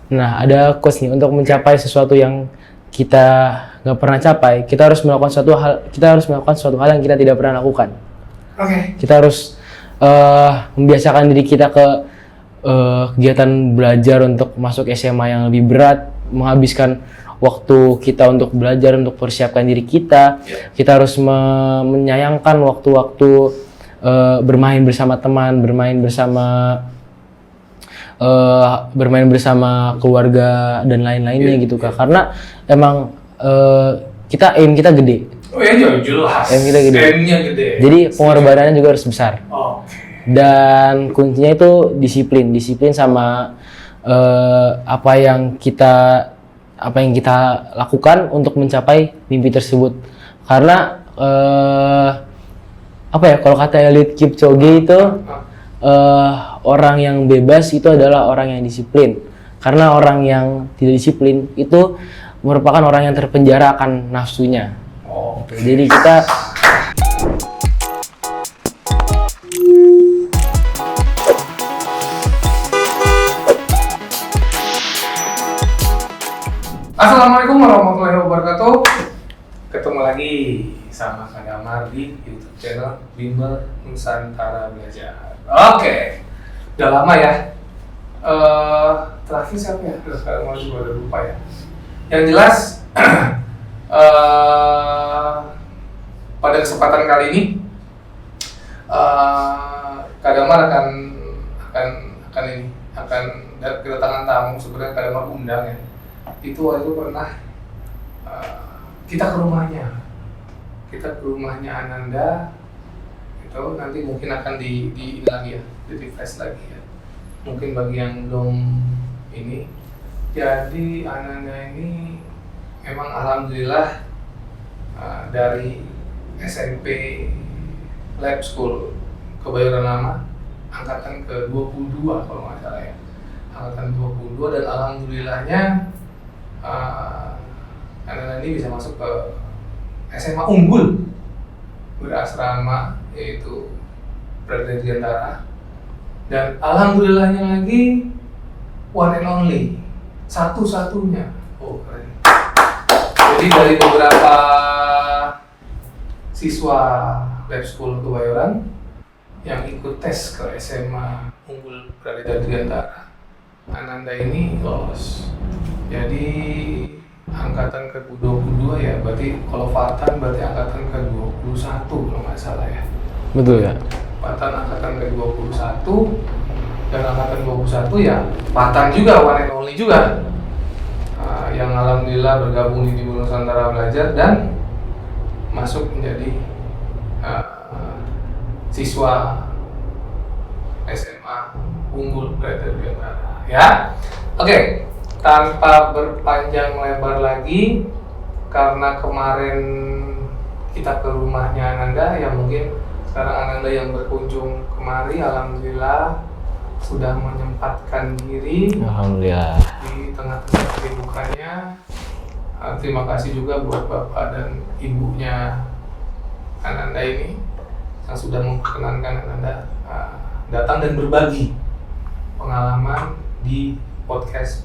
Nah, ada quotes nih, untuk mencapai sesuatu yang kita nggak pernah capai, kita harus melakukan suatu hal yang kita tidak pernah lakukan. Kita harus membiasakan diri kita ke kegiatan belajar untuk masuk SMA yang lebih berat, menghabiskan waktu kita untuk belajar, untuk persiapkan diri kita. Kita harus menyayangkan waktu-waktu bermain bersama teman, bermain bersama keluarga dan lain-lainnya gitu Kak. Karena emang aim kita gede. Oh iya, jelas. Aim kita gede. Aimnya gede. Jadi pengorbanannya juga harus besar. Dan kuncinya itu disiplin sama apa yang kita lakukan untuk mencapai mimpi tersebut. Karena kalau kata Eliud Kipchoge itu orang yang bebas itu adalah orang yang disiplin. Karena orang yang tidak disiplin itu merupakan orang yang terpenjara akan nafsunya. Jadi kita Assalamualaikum warahmatullahi wabarakatuh. Ketemu lagi sama Kak Damar di YouTube channel Bimbel Nusantara Belajar. Oke, udah lama ya. Terakhir siapa ya? Sekarang udah lupa ya. Yang jelas, pada kesempatan kali ini, Kak Damar akan kedatangan tamu. Sebenarnya Kak Damar undang ya. Itu waktu itu pernah kita ke rumahnya Ananda. Itu nanti mungkin akan di ini lagi ya, di refresh lagi ya. Mungkin bagi yang belum ini. Jadi Ananda ini memang alhamdulillah dari SMP Lab School Kebayoran Lama angkatan ke-22 kalau nggak salah ya. Angkatan 22 dan alhamdulillahnya Ananda ini bisa masuk ke SMA unggul berasrama, yaitu Prada Dirgantara, dan alhamdulillahnya lagi one and only, satu-satunya. Keren. Jadi dari beberapa siswa Lab School Kebayoran yang ikut tes ke SMA unggul Prada Dirgantara, Ananda ini lolos. Jadi angkatan ke-22 ya, berarti kalau Fatan berarti angkatan ke-21 kalau nggak salah ya. betul ya. Fatan angkatan ke-21 dan angkatan 21 ya Fatan juga, one and only juga. Yang alhamdulillah bergabung di Bimbel Nusantara Belajar dan masuk menjadi siswa SMA unggul Prada Dirgantara ya. Oke. Tanpa berpanjang lebar lagi, karena kemarin kita ke rumahnya Ananda, yang mungkin sekarang Ananda yang berkunjung kemari, alhamdulillah sudah menyempatkan diri. Alhamdulillah. Di tengah-tengah kesibukannya. Terima kasih juga buat bapak dan ibunya Ananda ini yang sudah memperkenankan Ananda datang dan berbagi pengalaman di podcast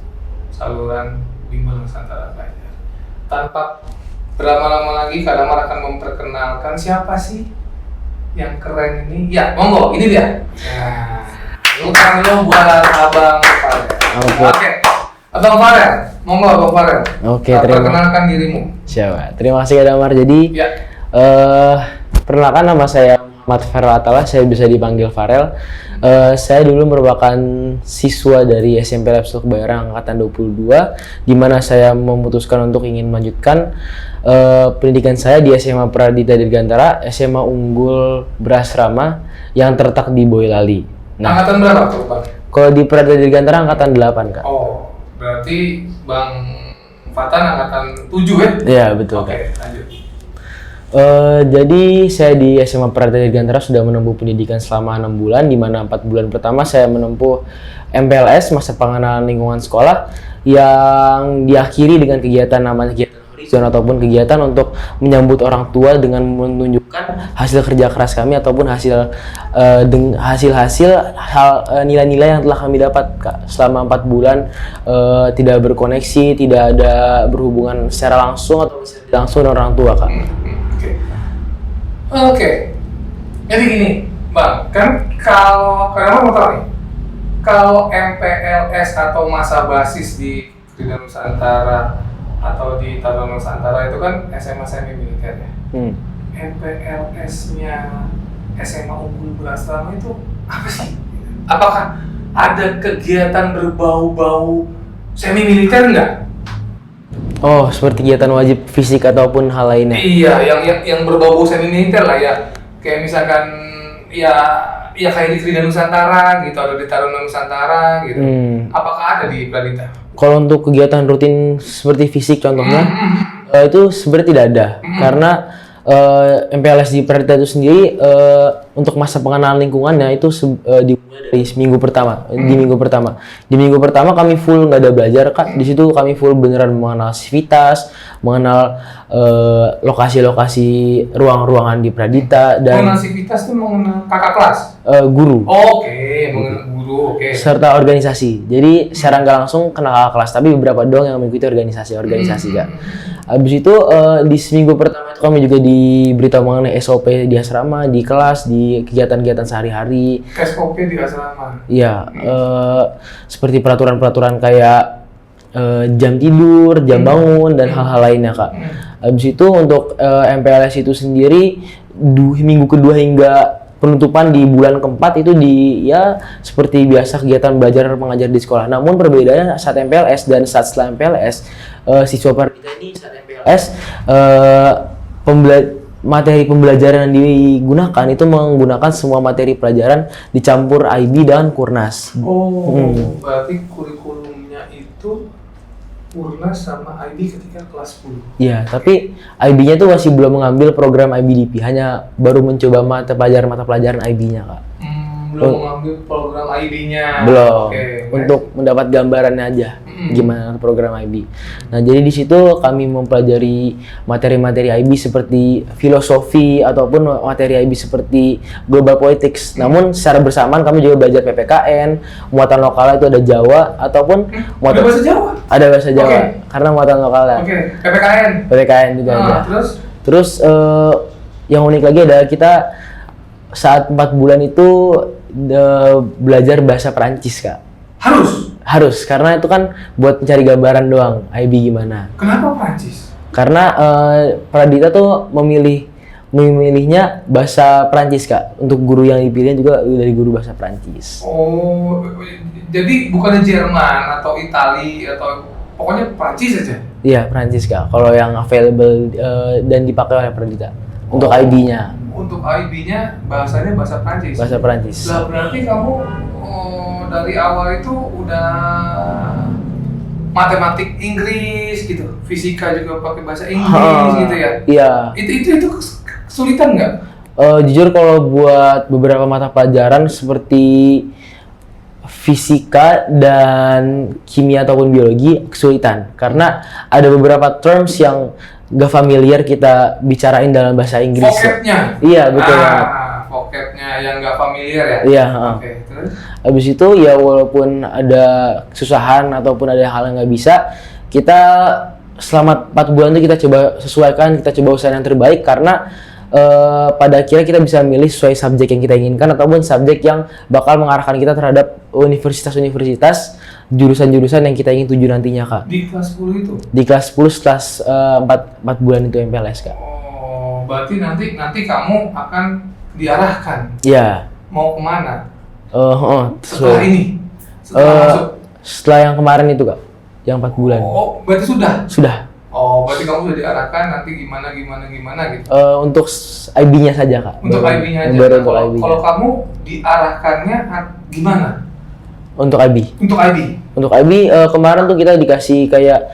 saluran Bimbel Nusantara Belajar. Tanpa berlama-lama lagi, Kak Damar akan memperkenalkan siapa sih yang keren ini. Ya, monggo, ini dia. Nah, bukan dulu buat Abang Farel. Oke. Abang Farel, monggo Abang Farel. Oke, perkenalkan dirimu. Siapa? Terima kasih Kak Damar. Jadi, perkenalkan, nama saya Muhammad Farel Atala, saya bisa dipanggil Farel. Saya dulu merupakan siswa dari SMP Lab School Kebayoran angkatan 22, di mana saya memutuskan untuk ingin melanjutkan pendidikan saya di SMA Prada Dirgantara, SMA unggul berasrama yang terletak di Boyolali. Nah, angkatan berapa tuh, Bang? Kalau di Prada Dirgantara angkatan 8, Kak. Oh, berarti Bang Fatan angkatan 7 ya? Iya, betul. Oke, lanjut. Jadi saya di SMA Prada Dirgantara sudah menempuh pendidikan selama 6 bulan, di mana 4 bulan pertama saya menempuh MPLS, masa pengenalan lingkungan sekolah, yang diakhiri dengan kegiatan namanya kegiatan zone ataupun kegiatan untuk menyambut orang tua dengan menunjukkan hasil kerja keras kami ataupun hasil-hasil nilai-nilai yang telah kami dapat Kak selama 4 bulan tidak berkoneksi, tidak ada berhubungan secara langsung atau langsung dengan orang tua Kak. Oke. Jadi gini, Bang, kan kalau mau tahu nih, kalau MPLS atau masa basis di Krida Nusantara atau di Taruna Nusantara itu kan SMA semi militer ya. MPLS-nya SMA Unggul Berasrama itu apa sih? Apakah ada kegiatan berbau-bau semi militer enggak? Oh, seperti kegiatan wajib fisik ataupun hal lainnya. Iya, yang berbau-bau semi militer lah ya. Kayak misalkan ya kayak di Krida Nusantara gitu, ada di Taruna Nusantara gitu. Apakah ada di Pradita? Kalau untuk kegiatan rutin seperti fisik contohnya, itu sebenarnya tidak ada. Karena MPLS di Pradita itu sendiri untuk masa pengenalan lingkungannya itu dimulai dari minggu pertama. Di minggu pertama kami full nggak ada belajar Kak. Di situ kami full beneran mengenal civitas, mengenal lokasi-lokasi ruang-ruangan di Pradita dan mengenal civitas itu mengenal kakak kelas. Guru. Oke, mengenal guru, oke. Serta organisasi. Jadi secara nggak langsung kenal kakak kelas, tapi beberapa doang yang mengikuti organisasi Kak. Habis itu di seminggu pertama itu kami juga diberitahu mengenai SOP di asrama, di kelas, di kegiatan-kegiatan sehari-hari. SOP di asrama? Iya, seperti peraturan-peraturan kayak jam tidur, jam bangun, dan hal-hal lainnya Kak. Habis itu untuk MPLS itu sendiri minggu kedua hingga penutupan di bulan keempat itu seperti biasa kegiatan belajar mengajar di sekolah. Namun perbedaannya saat MPLS dan saat setelah MPLS, siswa Pradita ini saat MPLS materi pembelajaran yang digunakan itu menggunakan semua materi pelajaran dicampur IB dan Kurnas. Berarti kurikulumnya itu Kurnas sama IB ketika kelas 10. Iya, tapi IB-nya tuh masih belum mengambil program IBDP, hanya baru mencoba mata pelajaran IB-nya Kak. Belum mengambil program IB-nya. Belum. Okay, untuk mendapat gambarannya aja gimana program IB. Nah, jadi di situ kami mempelajari materi-materi IB seperti filosofi ataupun materi IB seperti global politics. Namun secara bersamaan kami juga belajar PPKN, muatan lokal itu ada Jawa ataupun ada bahasa Jawa. Ada bahasa Jawa karena muatan lokalnya. PPKN juga ada. Terus yang unik lagi adalah kita saat 4 bulan itu belajar bahasa Perancis Kak. Harus, karena itu kan buat mencari gambaran doang IB gimana. Kenapa Perancis? Karena Pradita tuh memilihnya bahasa Perancis Kak. Untuk guru yang dipilih juga dari guru bahasa Perancis. Oh, jadi bukannya Jerman atau Itali atau pokoknya Perancis aja? Iya, Perancis Kak. Kalau yang available dan dipakai oleh Pradita. Untuk IB-nya. Untuk IB-nya bahasanya bahasa Perancis? Bahasa Perancis. Lah berarti kamu dari awal itu udah matematik Inggris gitu, fisika juga pakai bahasa Inggris gitu ya? Iya. Itu kesulitan nggak? Jujur kalau buat beberapa mata pelajaran seperti fisika dan kimia ataupun biologi kesulitan karena ada beberapa terms yang gak familiar kita bicarain dalam bahasa Inggris. Vocabnya? Iya, betul. Vocabnya yang gak familiar ya? Iya. Oke, terus? Habis itu ya walaupun ada kesusahan ataupun ada hal yang gak bisa, kita selama 4 bulan itu kita coba sesuaikan, kita coba usahain yang terbaik karena pada akhirnya kita bisa milih sesuai subjek yang kita inginkan ataupun subjek yang bakal mengarahkan kita terhadap universitas-universitas jurusan-jurusan yang kita ingin tuju nantinya Kak. Di kelas 10 itu? Di kelas 10 setelah 4 bulan itu MPLS Kak. Oh, berarti nanti kamu akan diarahkan? Iya. Mau kemana? Setelah ini? Setelah yang kemarin itu Kak, yang 4 bulan. Oh, berarti sudah? Sudah. Oh, berarti kamu sudah diarahkan nanti gimana gitu? Untuk IB-nya saja Kak. Untuk IB-nya aja? Kalau kamu diarahkannya gimana? Untuk IB? Untuk IB kemarin tuh kita dikasih kayak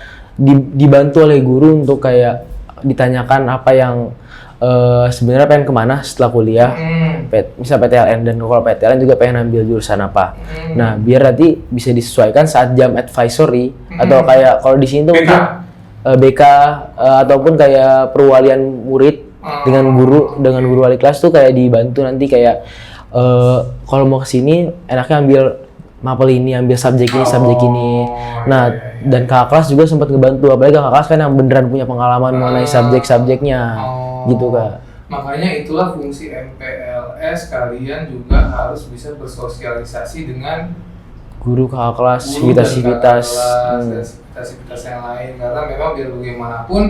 dibantu oleh guru untuk kayak ditanyakan apa yang sebenarnya pengen kemana setelah kuliah, misal PTLN, dan kalau PTLN juga pengen ambil jurusan apa. Nah, biar nanti bisa disesuaikan saat jam advisory atau kayak kalau di sini tuh mungkin BK ataupun kayak perwalian murid dengan guru wali kelas tuh kayak dibantu nanti kayak kalau mau kesini enaknya ambil mapel ini, ambil subjek ini, subjek ini. Nah, dan kakak kelas juga sempat ngebantu, apalagi kakak kelas kan yang beneran punya pengalaman mengenai subjek-subjeknya, gitu Kak. Makanya itulah fungsi MPLS, kalian juga harus bisa bersosialisasi dengan guru kakak kelas, sivitas yang lain, karena memang biar bagaimanapun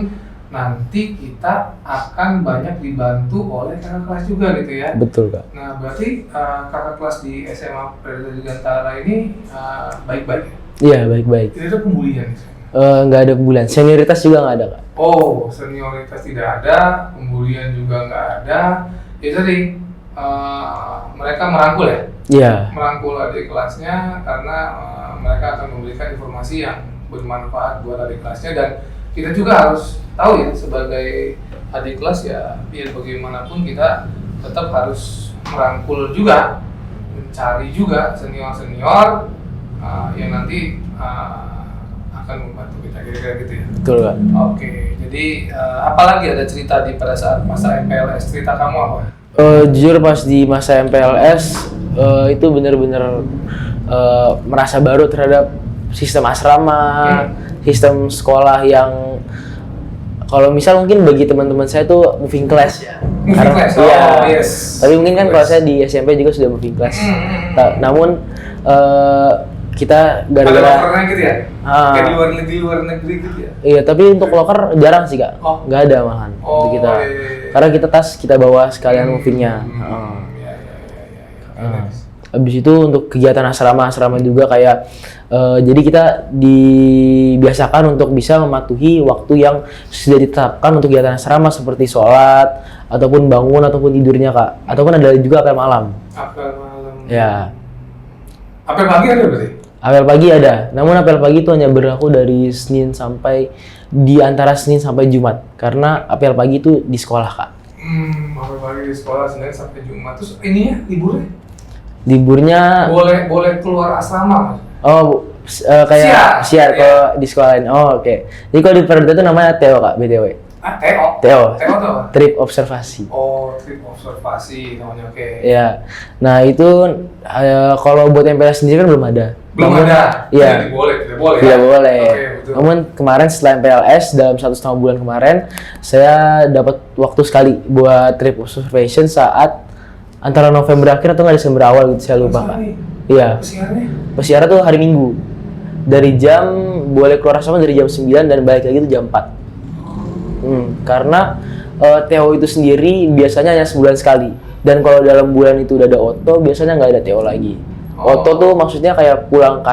nanti kita akan banyak dibantu oleh kakak kelas juga gitu ya. Betul Kak. Nah berarti kakak kelas di SMA Predator Dirgantara ini baik-baik ya? Iya baik-baik. Tidak ada pembulian? Nggak ada pembulian, senioritas juga nggak ada Kak. Oh, senioritas tidak ada, pembulian juga nggak ada. Ya tadi mereka merangkul ya? Iya. Merangkul adik kelasnya karena mereka akan memberikan informasi yang bermanfaat buat adik kelasnya, dan kita juga harus tahu ya sebagai adik kelas ya biar bagaimanapun kita tetap harus merangkul juga, mencari juga senior-senior yang nanti akan membantu kita, kira-kira gitu ya. Betul Kak. Oke, jadi apalagi ada cerita di pada saat masa MPLS, cerita kamu apa? Jujur pas di masa MPLS itu benar-benar merasa baru terhadap sistem asrama, sistem sekolah yang kalau misal mungkin bagi teman-teman saya tuh moving class ya. Moving class, yes. Tapi mungkin kan kalau saya di SMP juga sudah moving class. Namun kita gara-gara ada lokernya gitu ya? Kayak di luar negeri gitu ya? Iya, tapi untuk loker jarang sih Kak. Nggak ada malahan untuk kita. Iya. Karena kita tas kita bawa sekalian movingnya. Habis itu untuk kegiatan asrama juga kayak jadi kita dibiasakan untuk bisa mematuhi waktu yang sudah ditetapkan untuk kegiatan asrama seperti sholat ataupun bangun ataupun tidurnya Kak, ataupun ada juga apel malam. Apel malam. Ya. Apel pagi ada berarti? Apel pagi ada, namun apel pagi itu hanya berlaku dari Senin sampai di antara Senin sampai Jumat karena apel pagi itu di sekolah Kak. Apel pagi di sekolah Senin sampai Jumat. Terus ininya liburnya? Liburnya boleh keluar asrama. Kayak siar kalau di sekolah lain. Oke. Jadi kalau di Predator itu namanya TO Kak, BTW. TO TO itu apa? Trip observasi. Trip observasi namanya, oke. Iya. Nah, itu kalau buat MPLS sendiri kan belum ada. Belum ada? Iya. Tidak boleh. Tidak boleh. Oke, betul. Namun kemarin setelah MPLS dalam 1,5 bulan kemarin, saya dapat waktu sekali buat trip observation saat antara November akhir atau nggak Desember awal gitu, saya lupa Kak. Iya. Pesiaran tuh hari Minggu. Dari boleh keluar asrama dari jam 9 dan balik lagi itu jam 4. Karena TO itu sendiri biasanya hanya sebulan sekali. Dan kalau dalam bulan itu udah ada OTO, biasanya nggak ada TO lagi. OTO tuh maksudnya kayak pulang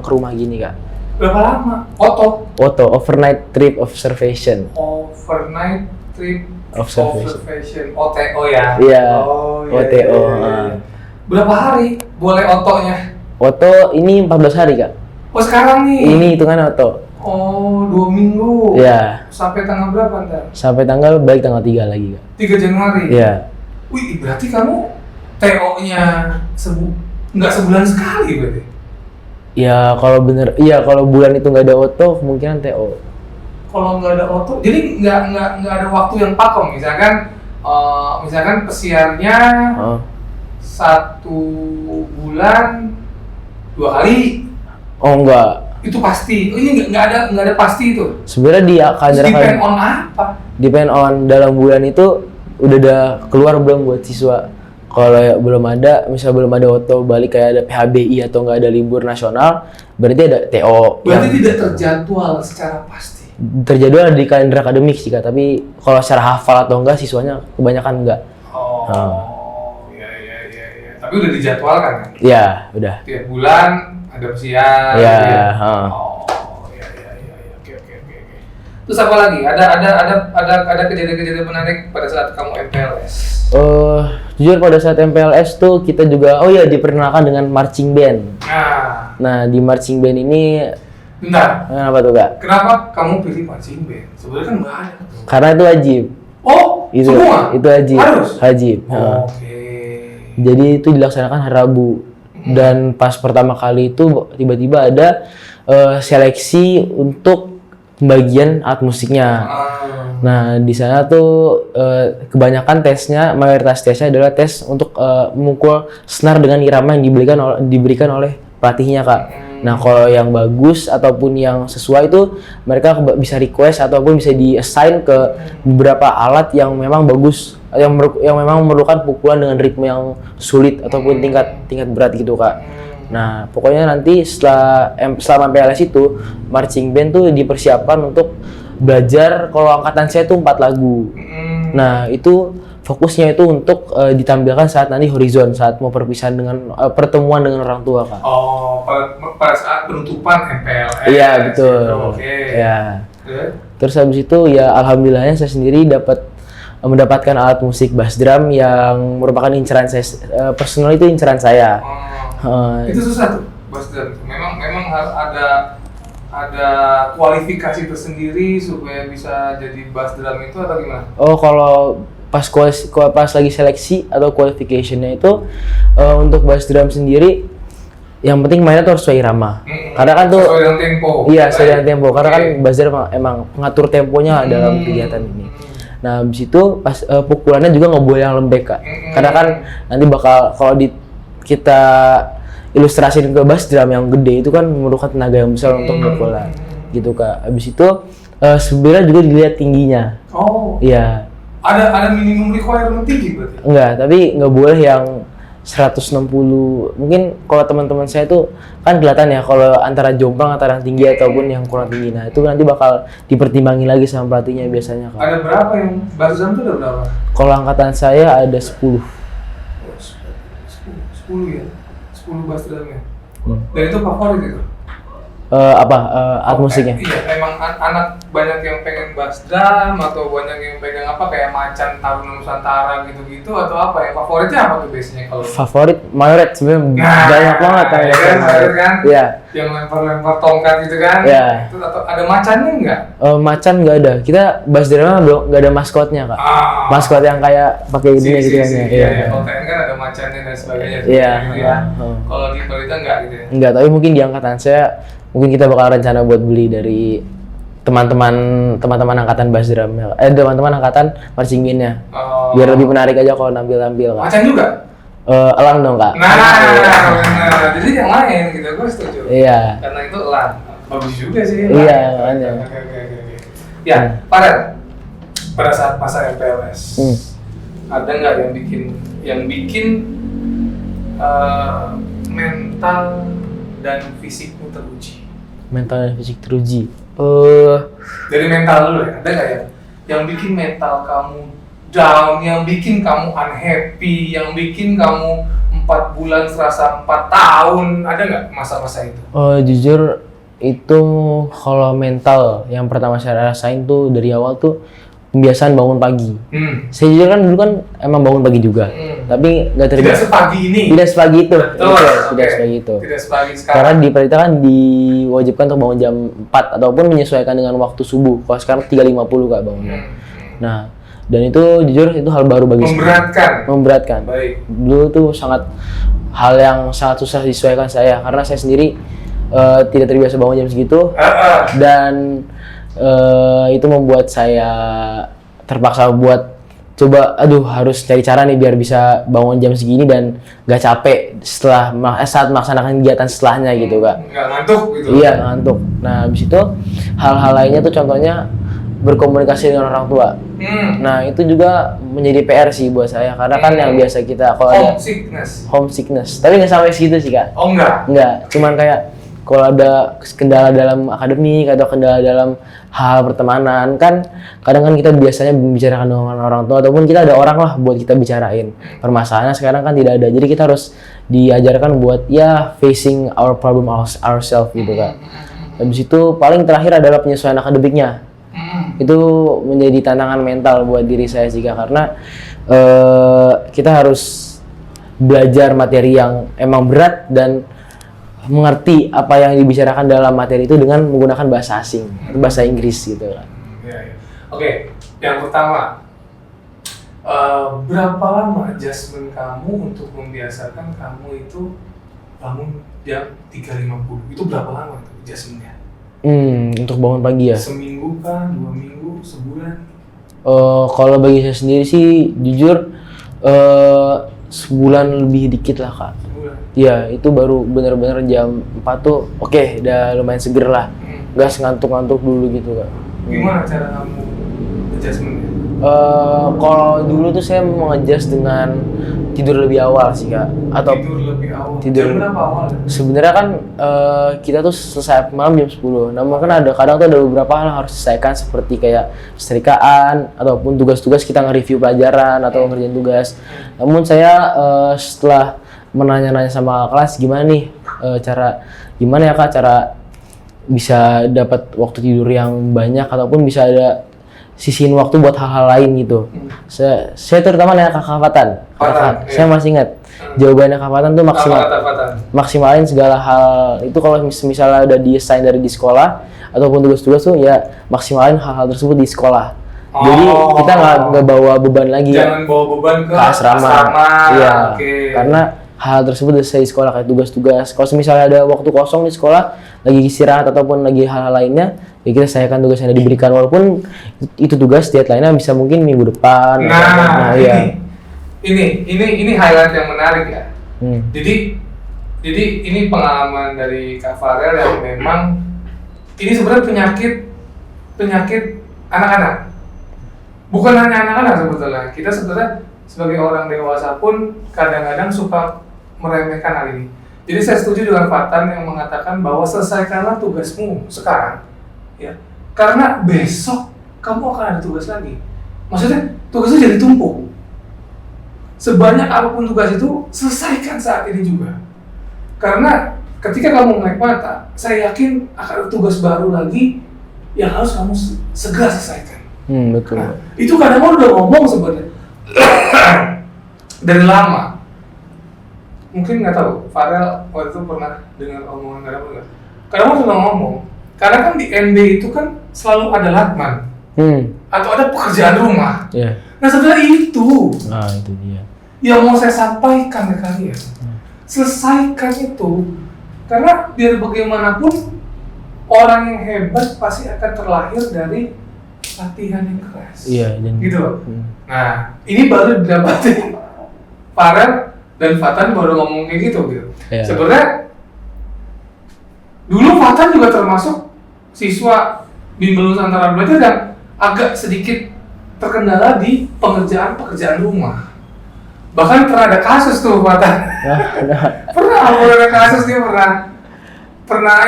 ke rumah gini Kak. Berapa lama? OTO, overnight trip observation. Overnight trip observation. OTO ya? Iya. OTO. Iya. Berapa hari boleh OTO-nya? OTO ini 14 hari Kak. Sekarang nih? Ini hitungannya OTO. 2 minggu? Iya. Sampai tanggal berapa ntar? Sampai balik tanggal 3 lagi Kak. 3 Januari? Iya. Wih, berarti kamu TO-nya nggak sebulan sekali berarti? Ya kalau bulan itu nggak ada OTO, kemungkinan TO. Kalau nggak ada OTO, jadi nggak ada waktu yang pakem. Misalkan pesiarnya 1 bulan 2 kali. Enggak. Itu pasti. Ini nggak ada pasti itu. Sebenarnya dia akan depend on apa? Depend on dalam bulan itu udah keluar belum buat siswa. Kalau belum ada, misal belum ada OTO balik kayak ada PHBI atau nggak ada libur nasional, berarti ada TO. Berarti tidak terjadwal secara pasti. Terjadwal di kalender akademik sih Kak, tapi kalau secara hafal atau enggak siswanya kebanyakan enggak. Iya. Tapi udah dijadwalkan kan? Iya, udah. Tiap bulan ada pesiar. Iya. Iya. Oke. Terus apa lagi? Ada kejadian-kejadian menarik pada saat kamu MPLS? Jujur pada saat MPLS tuh kita juga diperkenalkan dengan marching band. Nah, di marching band ini bentar. Kenapa tuh Kak? Kenapa kamu pilih marching band? Sebenarnya kan banyak tuh. Karena itu wajib. Semua? Itu wajib. Harus? Wajib. Oke. Jadi itu dilaksanakan hari Rabu. Dan pas pertama kali itu tiba-tiba ada seleksi untuk pembagian alat musiknya. Nah, di sana tuh kebanyakan mayoritas tesnya adalah tes untuk memukul senar dengan irama yang diberikan oleh pelatihnya, Kak. Nah, kalau yang bagus ataupun yang sesuai itu mereka bisa request ataupun bisa di-assign ke beberapa alat yang memang bagus, yang memang memerlukan pukulan dengan ritme yang sulit ataupun tingkat berat gitu, Kak. Nah, pokoknya nanti selama PLS itu marching band tuh dipersiapkan untuk belajar. Kalau angkatan saya tuh 4 lagu. Nah, itu fokusnya itu untuk ditampilkan saat nanti horizon, saat mau perpisahan dengan pertemuan dengan orang tua, Kak. Oh, pada saat penutupan MPLS. Iya, betul. Oke. Ya. Terus habis itu ya alhamdulillahnya saya sendiri mendapatkan alat musik bass drum yang merupakan inceran saya, personal itu inceran saya. Itu susah tuh bass drum. Memang harus ada kualifikasi tersendiri supaya bisa jadi bass drum itu atau gimana? Oh, kalau pas lagi seleksi atau qualificationnya itu untuk bass drum sendiri yang penting mainnya tuh harus sesuai irama. Karena kan tuh sesuai dengan tempo. Iya, sesuai dengan tempo. Karena kan bass drum emang pengatur temponya dalam kegiatan ini. Nah, habis itu pas pukulannya juga nggak boleh yang lembek, Kak. Karena kan nanti bakal kalau kita ilustrasiin ke bass drum yang gede itu kan memerlukan tenaga yang besar untuk pukulan. Gitu, Kak. Habis itu sebenarnya juga dilihat tingginya. Oh. Iya. Ada minimum requirement tinggi berarti? Enggak, tapi nggak boleh yang 160. Mungkin kalau teman-teman saya tuh kan kelihatan ya kalau antara jomplang antara yang tinggi ataupun yang kurang tinggi. Nah, itu nanti bakal dipertimbangin lagi sama pelatihnya biasanya, Kak. Ada berapa yang bass drum tuh ada berapa? Kalau angkatan saya ada 10. 10 ya? 10 bass drumnya. Dan itu favorit itu? Alat musiknya? Iya, emang anak banyak yang pengen bass drum atau banyak yang pengen apa kayak Macan Taruna Nusantara gitu-gitu atau apa? Yang favoritnya apa tuh biasanya kalau? Favorit Mayoret sebenarnya banyak banget kan? Iya. Yang lempar-lempar tongkat gitu kan? Iya. Itu atau ada macannya enggak? Macan nggak ada. Kita bass drumnya nggak ada maskotnya, Kak. Maskot yang kayak pakai ini gitu kan ya. Iya. Kalau TN kan ada macannya dan sebagainya. Iya. Gitu ya. Kalau di Pelita enggak gitu ya? Enggak, tapi mungkin di angkatan saya mungkin kita bakal rencana buat beli dari teman-teman angkatan bass drum teman-teman angkatan marching band-nya. Biar lebih menarik aja kalau nampil-nampil, Kak. Macan juga? Elang dong, Kak. Nah, jadi yang lain gitu, gue setuju. Iya. Karena itu elang. Bagus juga sih. Iya, makanya. Oke. Ya, pada saat masa MPLS, ada nggak yang bikin mental dan fisikmu teruji? Mental dan fisik teruji. Dari mental dulu ya, ada nggak yang bikin mental kamu down, yang bikin kamu unhappy, yang bikin kamu 4 bulan serasa 4 tahun, ada nggak masa-masa itu? Jujur itu kalau mental yang pertama saya rasain tuh dari awal tuh kebiasaan bangun pagi. Saya jujur kan dulu kan emang bangun pagi juga, tapi nggak terbiasa. Tidak sepagi ini. Tidak sepagi itu. Betul. Tidak sepagi itu. Tidak sepagi sekarang. Karena di Pelita kan diwajibkan untuk bangun jam 4 ataupun menyesuaikan dengan waktu subuh. Kalau sekarang 3.50, Kak, bangunnya. Nah, dan itu jujur itu hal baru bagi saya. Memberatkan. Baik. Dulu tuh hal yang sangat susah disesuaikan saya karena saya sendiri tidak terbiasa bangun jam segitu dan itu membuat saya terpaksa buat harus cari cara nih biar bisa bangun jam segini dan gak capek saat melaksanakan kegiatan setelahnya gitu, Kak. Nggak ngantuk gitu? Iya, ngantuk. Nah, habis itu hal-hal lainnya tuh contohnya berkomunikasi dengan orang tua. Nah, itu juga menjadi PR sih buat saya karena kan yang biasa kita kalau ada homesickness. Tapi nggak sampai segitu sih, Kak. Oh, enggak? Enggak, cuman kayak kalau ada kendala dalam akademik atau kendala dalam hal pertemanan kan kadang kan kita biasanya membicarakan dengan orang tua ataupun kita ada orang lah buat kita bicarain permasalahannya. Sekarang kan tidak ada, jadi kita harus diajarkan buat facing our problem ourselves gitu, Kak. Habis itu paling terakhir adalah penyesuaian akademiknya. Itu menjadi tantangan mental buat diri saya sih, Kak, karena kita harus belajar materi yang emang berat dan mengerti apa yang dibicarakan dalam materi itu dengan menggunakan bahasa asing, bahasa Inggris gitu kan. Ya. Oke, yang pertama, berapa lama adjustment kamu untuk membiasakan kamu itu bangun jam 3.50? Itu berapa lama itu adjustmentnya? Untuk bangun pagi ya. Seminggu kah, 2 minggu, sebulan? Kalau bagi saya sendiri sih jujur sebulan lebih dikit lah kak. Sebulan. Iya, itu baru bener-bener jam 4 tuh oke, udah lumayan seger lah. Gak ngantuk-ngantuk dulu gitu kak. Gimana cara kamu adjustment-nya? Kalau dulu tuh saya mau adjust dengan tidur lebih awal sih kak. Atau Tidur lebih awal? tidur- Jam berapa awal? sebenarnya kan kita tuh selesai malam jam 10. Namun kan ada kadang tuh ada beberapa hal yang harus diselesaikan seperti kayak setrikaan ataupun tugas-tugas kita nge-review pelajaran atau ngerjain tugas. Namun saya setelah menanya-nanya sama kelas gimana nih gimana ya kak cara bisa dapat waktu tidur yang banyak ataupun bisa ada sisihin waktu buat hal-hal lain gitu. Saya terutama nanya ke Kak Fatan. Fatan, Saya iya. masih ingat jawabannya Kak Fatan tuh Fatan. maksimalin segala hal itu kalau misalnya udah di-assign dari di sekolah ataupun tugas-tugas tuh ya maksimalin hal-hal tersebut di sekolah. Jadi kita nggak bawa beban lagi. Jangan bawa beban ke asrama. Iya. Oke. Karena hal tersebut udah selesai di sekolah kayak tugas-tugas. Kalau misalnya ada waktu kosong di sekolah, lagi istirahat ataupun lagi hal-hal lainnya, ya kita selesaikan tugas yang diberikan walaupun itu tugas deadline-nya bisa mungkin minggu depan. Iya. Ini highlight yang menarik ya. Hmm. Jadi ini pengalaman dari Kak Farel yang memang ini sebenarnya penyakit anak-anak. Bukan hanya anak-anak sebetulnya. Kita sebetulnya sebagai orang dewasa pun kadang-kadang suka meremehkan hal ini. Jadi saya setuju dengan Fatan yang mengatakan bahwa selesaikanlah tugasmu sekarang, ya. Karena besok kamu akan ada tugas lagi. Maksudnya tugasnya jadi tumpuk. Sebanyak apapun tugas itu selesaikan saat ini juga. Karena ketika kamu melek mata, saya yakin akan ada tugas baru lagi yang harus kamu segera selesaikan. Betul. Nah, itu kadang-kadang udah ngomong sebenarnya dari lama. Mungkin nggak tahu, Farel waktu itu pernah dengar omongan kadang-kadang nggak? Kadang-kadang suka ngomong, karena kan di NB itu kan selalu ada latman atau ada pekerjaan rumah. Yeah. Nah sebenarnya itu dia. yang mau saya sampaikan ke kalian. Selesaikan itu, karena biar bagaimanapun orang yang hebat pasti akan terlahir dari latihan yang keras. Iya, gitu loh. Nah, ini baru didapatin Farel dan Fatan baru ngomong kayak gitu. Yeah. Sebenarnya dulu Fatan juga termasuk siswa bimbel Nusantara Belajar yang agak sedikit terkendala di pekerjaan rumah. Bahkan pernah ada kasus tuh Fatan. pernah ada kasus dia pernah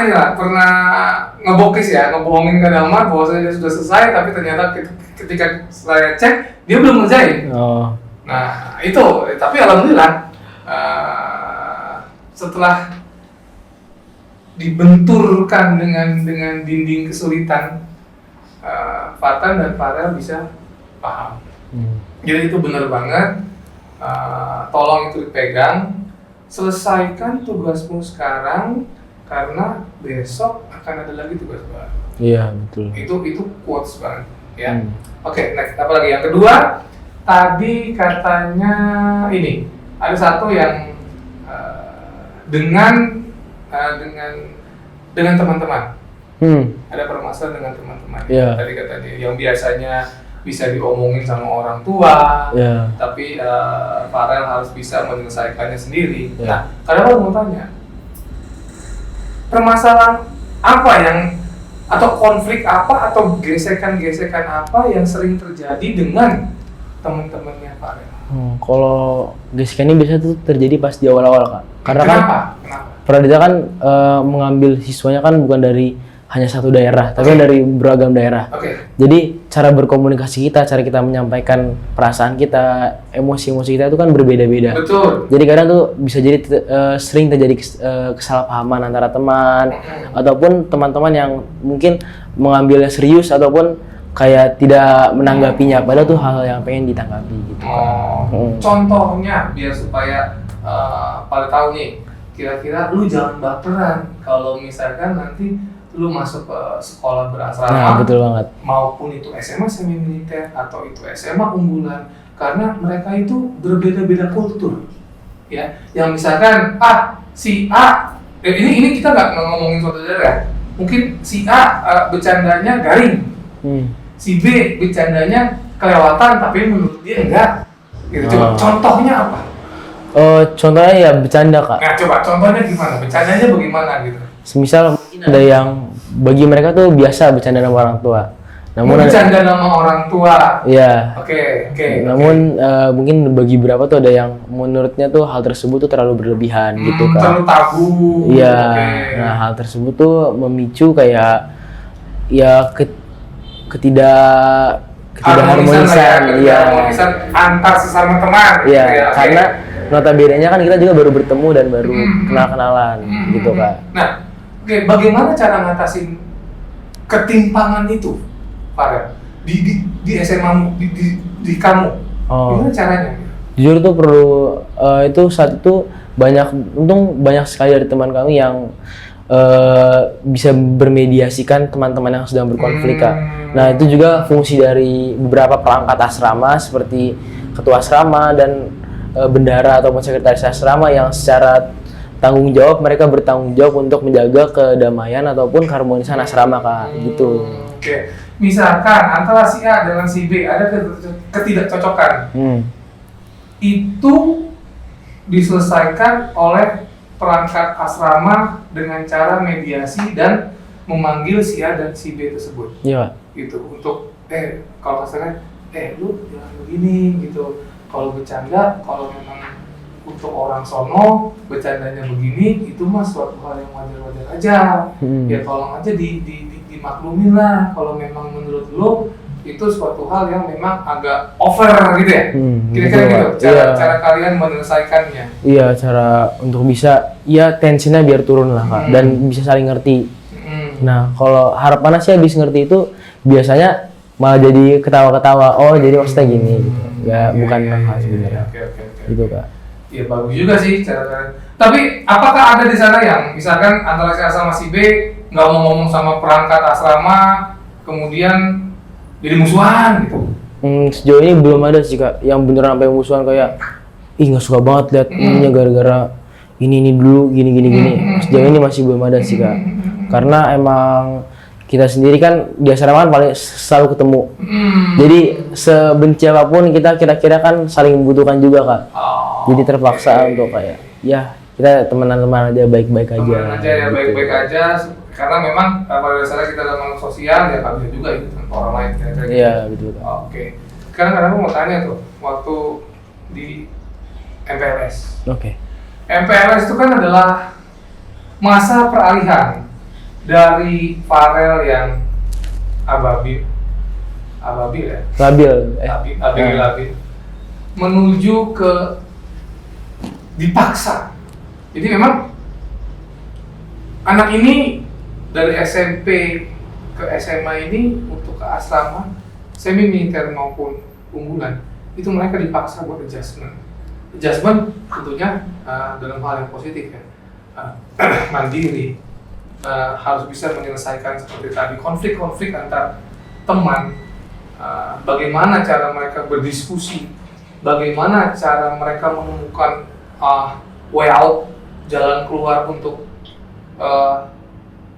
ngebokis ya, ngebohongin ke Damar bahwa saya sudah selesai, tapi ternyata ketika saya cek dia belum ngerjain. Nah itu, tapi alhamdulillah setelah dibenturkan dengan dinding kesulitan, Fatan dan Farel bisa paham. Jadi itu benar banget. Tolong itu dipegang, selesaikan tugasmu sekarang karena besok akan ada lagi tugas baru. Iya, betul. Itu quotes banget ya. Oke, next apa lagi? Yang kedua, tadi katanya ini ada satu yang dengan teman-teman. Ada permasalahan dengan teman-teman. Yeah. Tadi kata dia yang biasanya bisa diomongin sama orang tua, tapi Farel harus bisa menyelesaikannya sendiri. Nah, kadang mau tanya, permasalahan apa yang atau konflik apa atau gesekan-gesekan apa yang sering terjadi dengan teman-temannya Farel? Kalau gesekan ini biasanya tuh terjadi pas di awal-awal kak. Karena Kenapa? Pradita kan mengambil siswanya kan bukan dari hanya satu daerah, tapi dari beragam daerah. Jadi cara berkomunikasi kita, cara kita menyampaikan perasaan kita, emosi-emosi kita itu kan berbeda-beda. Betul. Jadi kadang tuh bisa jadi sering terjadi kesalahpahaman antara teman ataupun teman-teman yang mungkin mengambilnya serius ataupun kayak tidak menanggapinya, padahal tuh hal yang pengen ditanggapi gitu. Contohnya biar supaya pada tahu nih, kira-kira lu jangan baperan kalau misalkan nanti lu masuk ke sekolah berasrama, betul banget. Maupun itu SMA semi militer atau itu SMA unggulan, karena mereka itu berbeda-beda kultur, ya. Yang misalkan si A, ini kita nggak ngomongin suatu daerah, mungkin si A bercandanya garing, si B bercandanya kelewatan tapi menurut dia enggak. Gitu. Coba contohnya apa? Contohnya ya bercanda, Kak. Nah, coba contohnya gimana? Bercandanya bagaimana gitu? Semisal ada yang bagi mereka tuh biasa bercanda sama orang tua. Namun bercanda sama orang tua. Iya. Oke. Namun mungkin bagi beberapa tuh ada yang menurutnya tuh hal tersebut tuh terlalu berlebihan gitu, Kak. Terlalu tabu. Iya. Nah, hal tersebut tuh memicu kayak ya ketidakharmonisan, harmonisan antar sesama teman. Iya, gitu ya. karena notabene-nya kan kita juga baru bertemu dan baru kenal-kenalan gitu, Kak. Nah, bagaimana cara ngatasin ketimpangan itu, Farel? Di SMA di kamu. Gimana caranya? Jujur tuh perlu itu saat itu untung banyak sekali dari teman kami yang bisa bermediasikan teman-teman yang sedang berkonflik, Kak. Nah, itu juga fungsi dari beberapa perangkat asrama seperti ketua asrama dan bendahara ataupun sekretaris asrama yang secara tanggung jawab mereka bertanggung jawab untuk menjaga kedamaian ataupun keharmonisan asrama, Kak, gitu. Oke. Misalkan antara si A dengan si B ada ketidakcocokan. Itu diselesaikan oleh perangkat asrama dengan cara mediasi dan memanggil si A dan si B tersebut. Iya. Gitu untuk kalau kasarnya lu jangan begini gitu. Kalau bercanda, kalau memang untuk orang sono bercandanya begini, itu mah suatu hal yang wajar-wajar aja. Ya tolong aja dimaklumin lah. Kalau memang menurut lo itu suatu hal yang memang agak over gitu ya. Kira-kira gitu. Cara kalian menyelesaikannya. Iya, cara untuk bisa tensinya biar turun lah, Kak, dan bisa saling ngerti. Nah, kalau harapannya sih habis ngerti itu biasanya malah jadi ketawa-ketawa. Oh, jadi maksudnya gini gitu. Bukan hal sebenarnya. Oke. Gitu, Kak. Iya, bagus juga sih cara kalian. Tapi apakah ada di sana yang misalkan antara si A sama si B nggak mau ngomong sama perangkat asrama, kemudian jadi musuhan gitu? Sejauh ini belum ada sih, Kak, yang beneran sampai musuhan kayak nggak suka banget lihat ininya gara-gara ini dulu gini. Sejauh ini masih belum ada sih, Kak. Karena emang kita sendiri kan di asrama kan paling selalu ketemu. Jadi sebenci apapun kita kira-kira kan saling membutuhkan juga, Kak. Jadi terpaksa untuk kayak kita teman-teman aja, baik-baik aja. Teman aja ya, baik-baik aja. Karena memang pada dasarnya kita dalam makhluk sosial ya nggak bisa juga itu tanpa orang lain kira-kira gitu. Iya, betul. Oke. Sekarang aku mau tanya tuh, waktu di MPLS. Oke. MPLS itu kan adalah masa peralihan dari Farel yang labil menuju ke dipaksa. Jadi memang anak ini dari SMP ke SMA ini untuk ke asrama semi militer maupun unggulan itu mereka dipaksa buat adjustment tentunya dalam hal yang positif ya, mandiri, harus bisa menyelesaikan seperti tadi konflik-konflik antar teman, bagaimana cara mereka berdiskusi, bagaimana cara mereka menemukan way out, jalan keluar untuk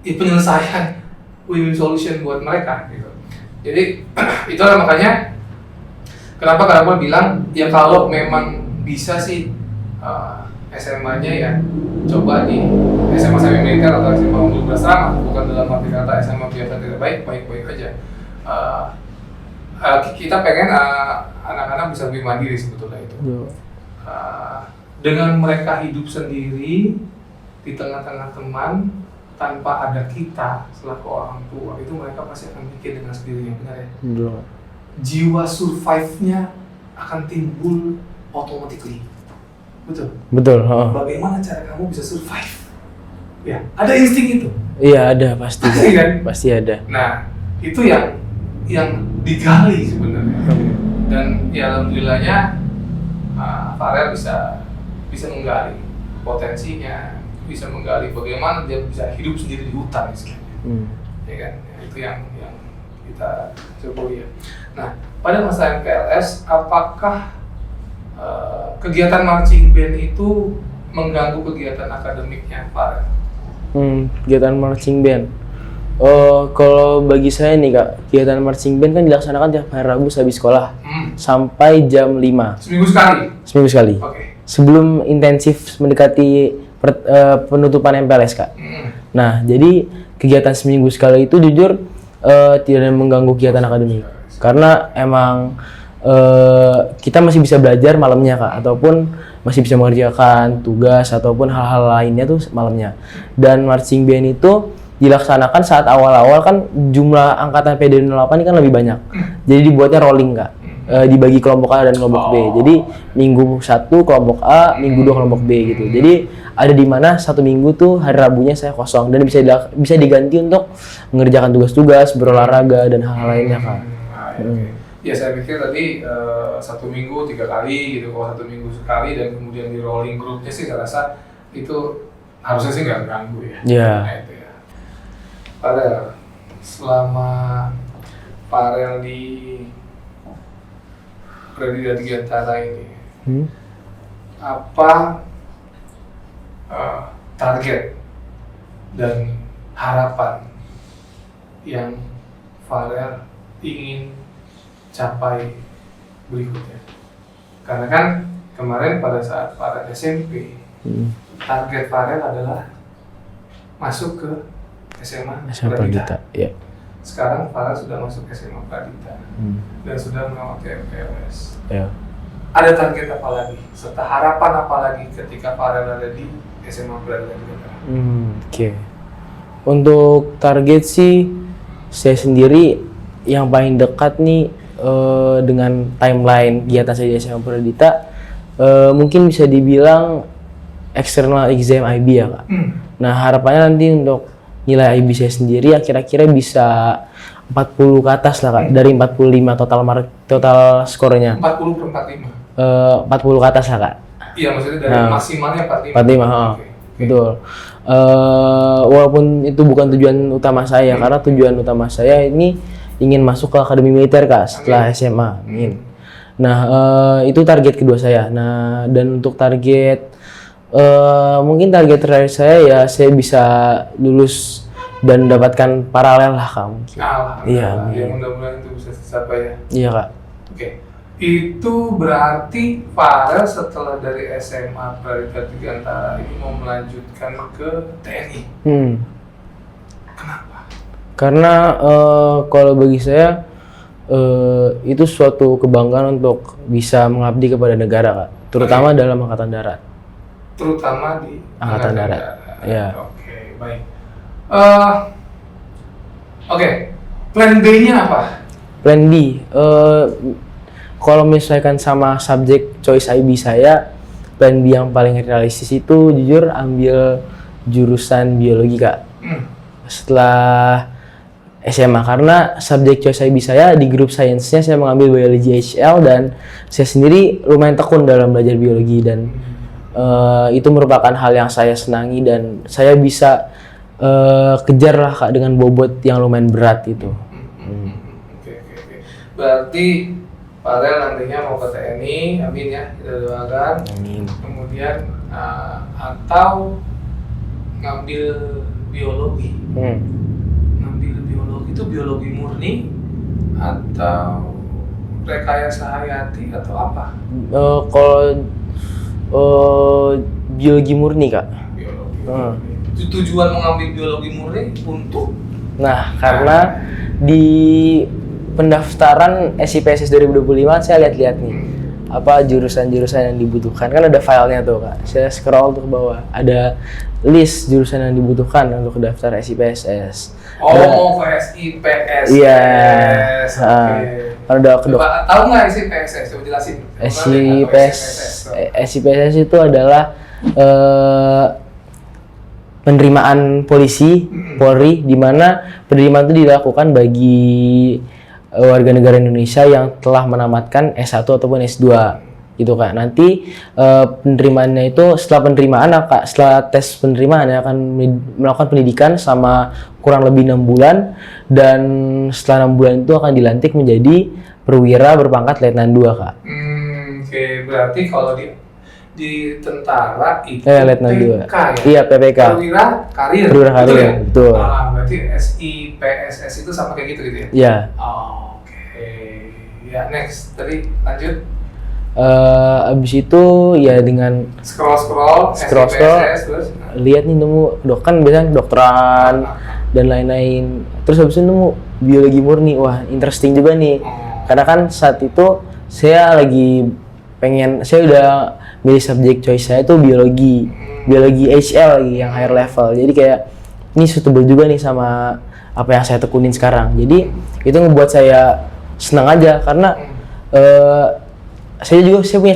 penyelesaian win-win solution buat mereka gitu. Jadi itulah makanya kenapa Karama bilang ya kalau memang bisa sih SMA-nya ya coba di SMA semi militer atau SMA unggul berasrama, bukan dalam arti kata SMA biasa tidak baik aja. Kita pengen anak-anak bisa lebih mandiri sebetulnya itu. Dengan mereka hidup sendiri di tengah-tengah teman tanpa ada kita selaku orang tua, itu mereka pasti akan bikin dengan sendirinya, benar ya? Jiwa survive-nya akan timbul automatically. Betul? Betul. Bagaimana cara kamu bisa survive? Ya, ada insting itu? Iya, ada pasti. Kan? Pasti ada. Nah, itu yang digali sebenarnya. Dan ya alhamdulillahnya Farel bisa menggali potensinya, bisa menggali bagaimana dia bisa hidup sendiri di hutan istilahnya. Ya kan? Ya, itu yang kita coba ya. Nah, pada masa MPLS apakah kegiatan marching band itu mengganggu kegiatan akademiknya Farel? Kegiatan marching band. Kalau bagi saya nih Kak, kegiatan marching band kan dilaksanakan tiap hari Rabu habis sekolah sampai jam 5. Seminggu sekali? Seminggu sekali. Oke. Sebelum intensif mendekati penutupan MPLS Kak. Nah, jadi kegiatan seminggu sekali itu jujur tidak mengganggu kegiatan akademik. Karena emang kita masih bisa belajar malamnya Kak, ataupun masih bisa mengerjakan tugas ataupun hal-hal lainnya tuh malamnya. Dan marching band itu dilaksanakan saat awal-awal kan jumlah angkatan PD08 ini kan lebih banyak. Jadi dibuatnya rolling Kak. Dibagi kelompok A dan kelompok B. Jadi minggu 1 kelompok A, minggu 2 kelompok B gitu. Jadi ada di mana satu minggu tuh hari Rabunya saya kosong dan bisa diganti untuk mengerjakan tugas-tugas, berolahraga dan hal-hal lainnya Kak. Ya saya pikir tadi 1 minggu 3 kali gitu, kalau 1 minggu sekali dan kemudian di rolling grupnya sih saya rasa itu harusnya sih nggak ganggu ya. Iya. Nah, itu ya. Farel, selama Farel di Pradita Digantara ini, apa target dan harapan yang Farel ingin capai berikutnya? Karena kan kemarin pada saat Farel SMP, target Farel adalah masuk ke SMA Pradita. Ya. Sekarang Farel sudah masuk SMA Pradita dan sudah melewati MPLS. Ya. Ada target apa lagi? Serta harapan apa lagi ketika Farel ada di SMA Pradita Digantara? Oke. Untuk target sih saya sendiri yang paling dekat nih dengan timeline kegiatan saya di SMA Pradita mungkin bisa dibilang external exam IB ya Kak. Nah harapannya nanti untuk nilai IB saya sendiri ya kira-kira bisa 40 ke atas lah Kak, dari 45 total skornya. 40 per 45? 40 ke atas lah Kak. Iya maksudnya dari maksimalnya 45? 45, Okay. Betul. Walaupun itu bukan tujuan utama saya, karena tujuan utama saya ini ingin masuk ke akademi militer Kak setelah SMA. Nah itu target kedua saya. Nah dan untuk target mungkin target terakhir saya ya saya bisa lulus dan mendapatkan paralel lah Kak mungkin. Iya. Ya mudah-mudahan itu bisa tercapai ya. Iya Kak. Oke. Itu berarti Farel setelah dari SMA Pradita Digantara ini mau melanjutkan ke TNI. Kenapa? Karena kalau bagi saya itu suatu kebanggaan untuk bisa mengabdi kepada negara Kak, terutama dalam Angkatan Darat. Terutama di Angkatan Darat. Ya. Oke, baik. Oke. Plan B-nya apa? Plan B, kalau misalkan sama subjek choice IB saya, plan B yang paling realistis itu jujur ambil jurusan biologi Kak. Setelah SMA, karena subjek choice IB saya di grup sainsnya saya mengambil biologi HL dan saya sendiri lumayan tekun dalam belajar biologi dan itu merupakan hal yang saya senangi dan saya bisa kejar lah Kak dengan bobot yang lumayan berat itu. Oke. Berarti Farel nantinya mau ke TNI, amin ya, kita doakan. Amin. Kemudian atau ngambil biologi. Ngambil biologi itu biologi murni atau rekayasa hayati atau apa? Kalau biologi murni Kak. Biologi. Tujuan mengambil biologi murni untuk? Nah, karena di pendaftaran SIPSS 2025 saya lihat-lihat nih apa jurusan-jurusan yang dibutuhkan, kan ada filenya tuh Kak. Saya scroll tuh ke bawah, ada list jurusan yang dibutuhkan untuk daftar SIPSS. Mau ke SIPSS. Iya. Coba tahu nggak SIPSS? Coba jelasin. SIPSS itu adalah penerimaan polisi, Polri, di mana penerimaan itu dilakukan bagi warga negara Indonesia yang telah menamatkan S1 ataupun S2 gitu Kak. Nanti penerimaannya itu setelah penerimaan Kak, setelah tes penerimaan akan melakukan pendidikan sama kurang lebih 6 bulan dan setelah 6 bulan itu akan dilantik menjadi perwira berpangkat Letnan 2 Kak. Oke, berarti kalau di tentara itu Letnan juga. PK ya? Iya, PPK. Perwira Karir. Perwira Karir, ya? betul. Berarti SI, PSS itu sama kayak gitu ya? Iya. Oke. Ya, next. Tadi lanjut. Abis itu ya dengan Scroll, PSS, terus lihat nih nemu kan biasanya kedokteran dan lain-lain. Terus habis itu nemu biologi murni. Wah, interesting juga nih. Karena kan saat itu saya udah milih subjek choice saya itu biologi HL lagi yang higher level. Jadi kayak ini suitable juga nih sama apa yang saya tekunin sekarang. Jadi itu ngebuat saya senang aja karena saya punya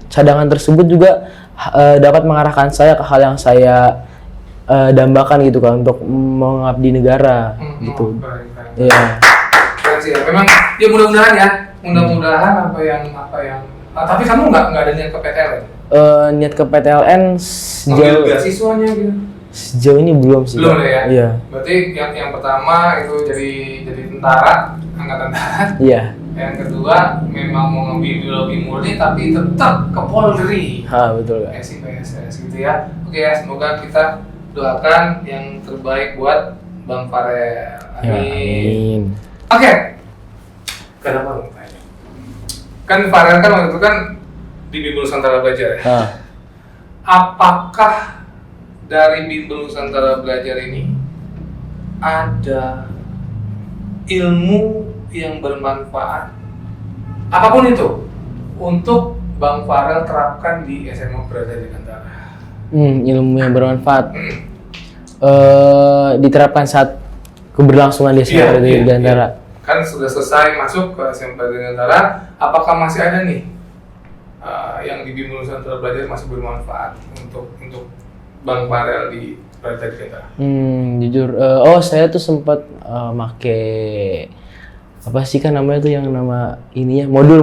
cadangan tersebut juga dapat mengarahkan saya ke hal yang saya dambakan gitu kan untuk mengabdi negara gitu. Iya. Memang ya mudah-mudahan apa yang tapi kamu nggak ada niat ke PTLN? Niat ke PTLN siswanya gitu? Sejauh ini belum sih. Belum ya? Iya. Berarti yang pertama itu jadi tentara, angkatan darat. Iya. Yang kedua memang mau ngambil biologi murni tapi tetap ke Polri. Betul kan. PSS gitu ya. Oke ya, semoga kita doakan yang terbaik buat Bang Farel. Amin. Oke. Kenapa lu tanya? Kan Farel kan waktu itu kan di Bimbel Nusantara Belajar ya. Apakah dari Bimbel Nusantara Belajar ini ada ilmu yang bermanfaat apapun itu untuk Bang Farel terapkan di SMA Berada Dirgantara? Ilmu yang bermanfaat diterapkan saat keberlangsungan di SMA Berada Dirgantara. Kan sudah selesai masuk ke SMA Berada Dirgantara, apakah masih ada nih yang di Bimbel Nusantara Belajar masih bermanfaat untuk Bang Farel di Berada Dirgantara? Jujur, saya tuh sempat make apa sih kan namanya tuh yang nama ininya modul.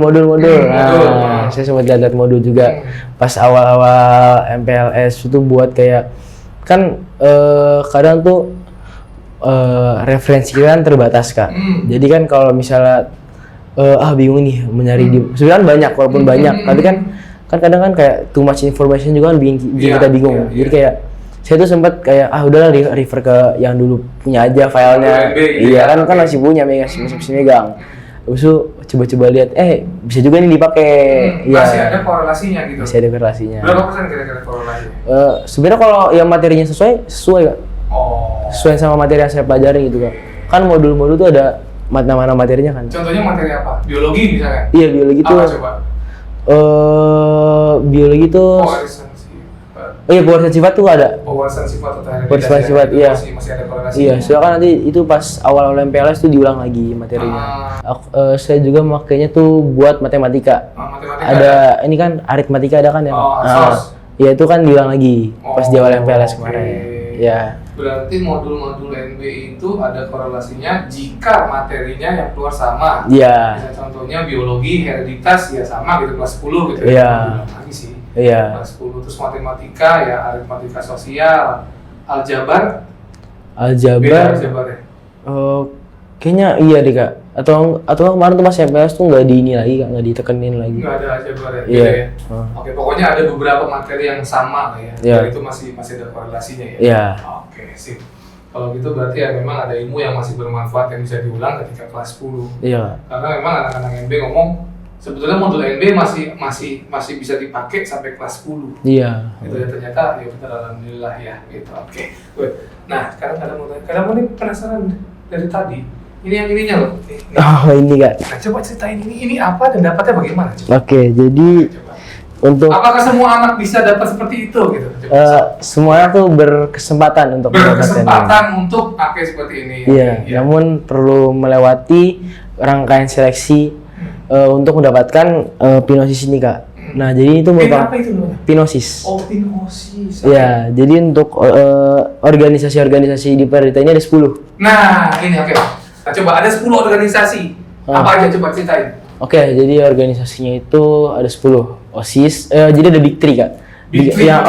Saya sempat lihat modul juga pas awal-awal MPLS itu buat kayak kan kadang tuh referensi kan terbatas Kak. Jadi kan kalau misalnya bingung nih mencari di sebenarnya banyak walaupun banyak tapi kan kadang kan kayak too much information juga kan bikin kita bingung. Jadi kayak saya tuh sempat kayak udahlah refer ke yang dulu punya aja filenya. Iya kan masih punya masih megang. Terus coba-coba lihat bisa juga nih dipakai. Masih ada korelasinya gitu. Masih ada korelasinya. Berapa persen kira-kira korelasinya? Sebenarnya kalau yang materinya sesuai Kak. Sesuai sama materi yang saya pelajari gitu Kak. Kan modul-modul tuh ada mana materinya kan. Contohnya materi apa? Biologi misalnya? Iya, biologi tuh. Apa coba? Biologi tuh pewarisan sifat tuh ada. Pewarisan sifat atau hereditasi. Pewarisan sifat, iya. Masih ada korelasi. Iya, soalnya kan nanti itu pas awal MPLS tuh diulang lagi materinya. Saya juga makainya tuh buat matematika. Matematika ada ini kan aritmatika ada kan ya. Iya itu kan diulang lagi pas di awal MPLS kemarin. Ya. Berarti modul-modul NB itu ada korelasinya jika materinya yang keluar sama. Iya. Misalnya contohnya biologi, hereditas ya sama gitu kelas 10 gitu ya. Lagi sih. Iya. Kelas 10 terus matematika ya aritmatika sosial, aljabar. Beda aljabar ya. Kayaknya iya deh Kak. Atau kemarin tuh pas MPLS tuh nggak di ini lagi Kak, nggak ditekenin lagi. Nggak ada aljabar ya. Iya. Ya? Oke, pokoknya ada beberapa materi yang sama lah ya. Iya. Dan itu masih ada korelasinya ya. Iya. Oke, sip. Kalau gitu berarti ya memang ada ilmu yang masih bermanfaat yang bisa diulang ketika kelas 10. Iya. Karena memang anak-anak NB ngomong sebetulnya modul NB masih bisa dipakai sampai kelas 10. Iya. Itu ya ternyata ya betul alhamdulillah ya gitu. Oke. Good. Nah, sekarang kadang mau penasaran dari tadi. Ini yang ininya loh. Ini Kak. Nah, coba ceritain ini apa dan dapatnya bagaimana? Coba. Oke, jadi untuk apakah semua anak bisa dapat seperti itu gitu? Semuanya tuh berkesempatan untuk untuk pakai seperti ini. Iya, namun perlu melewati rangkaian seleksi untuk mendapatkan pinosis ini Kak. Nah, jadi itu merupakan pinosis. Oh, pinosis. Iya, jadi untuk organisasi-organisasi di Perdita ini ada 10. Nah, ini oke. Nah, coba ada 10 organisasi. Apa aja coba ceritain? Oke, jadi organisasinya itu ada 10. OSIS, jadi ada Big 3 Kak.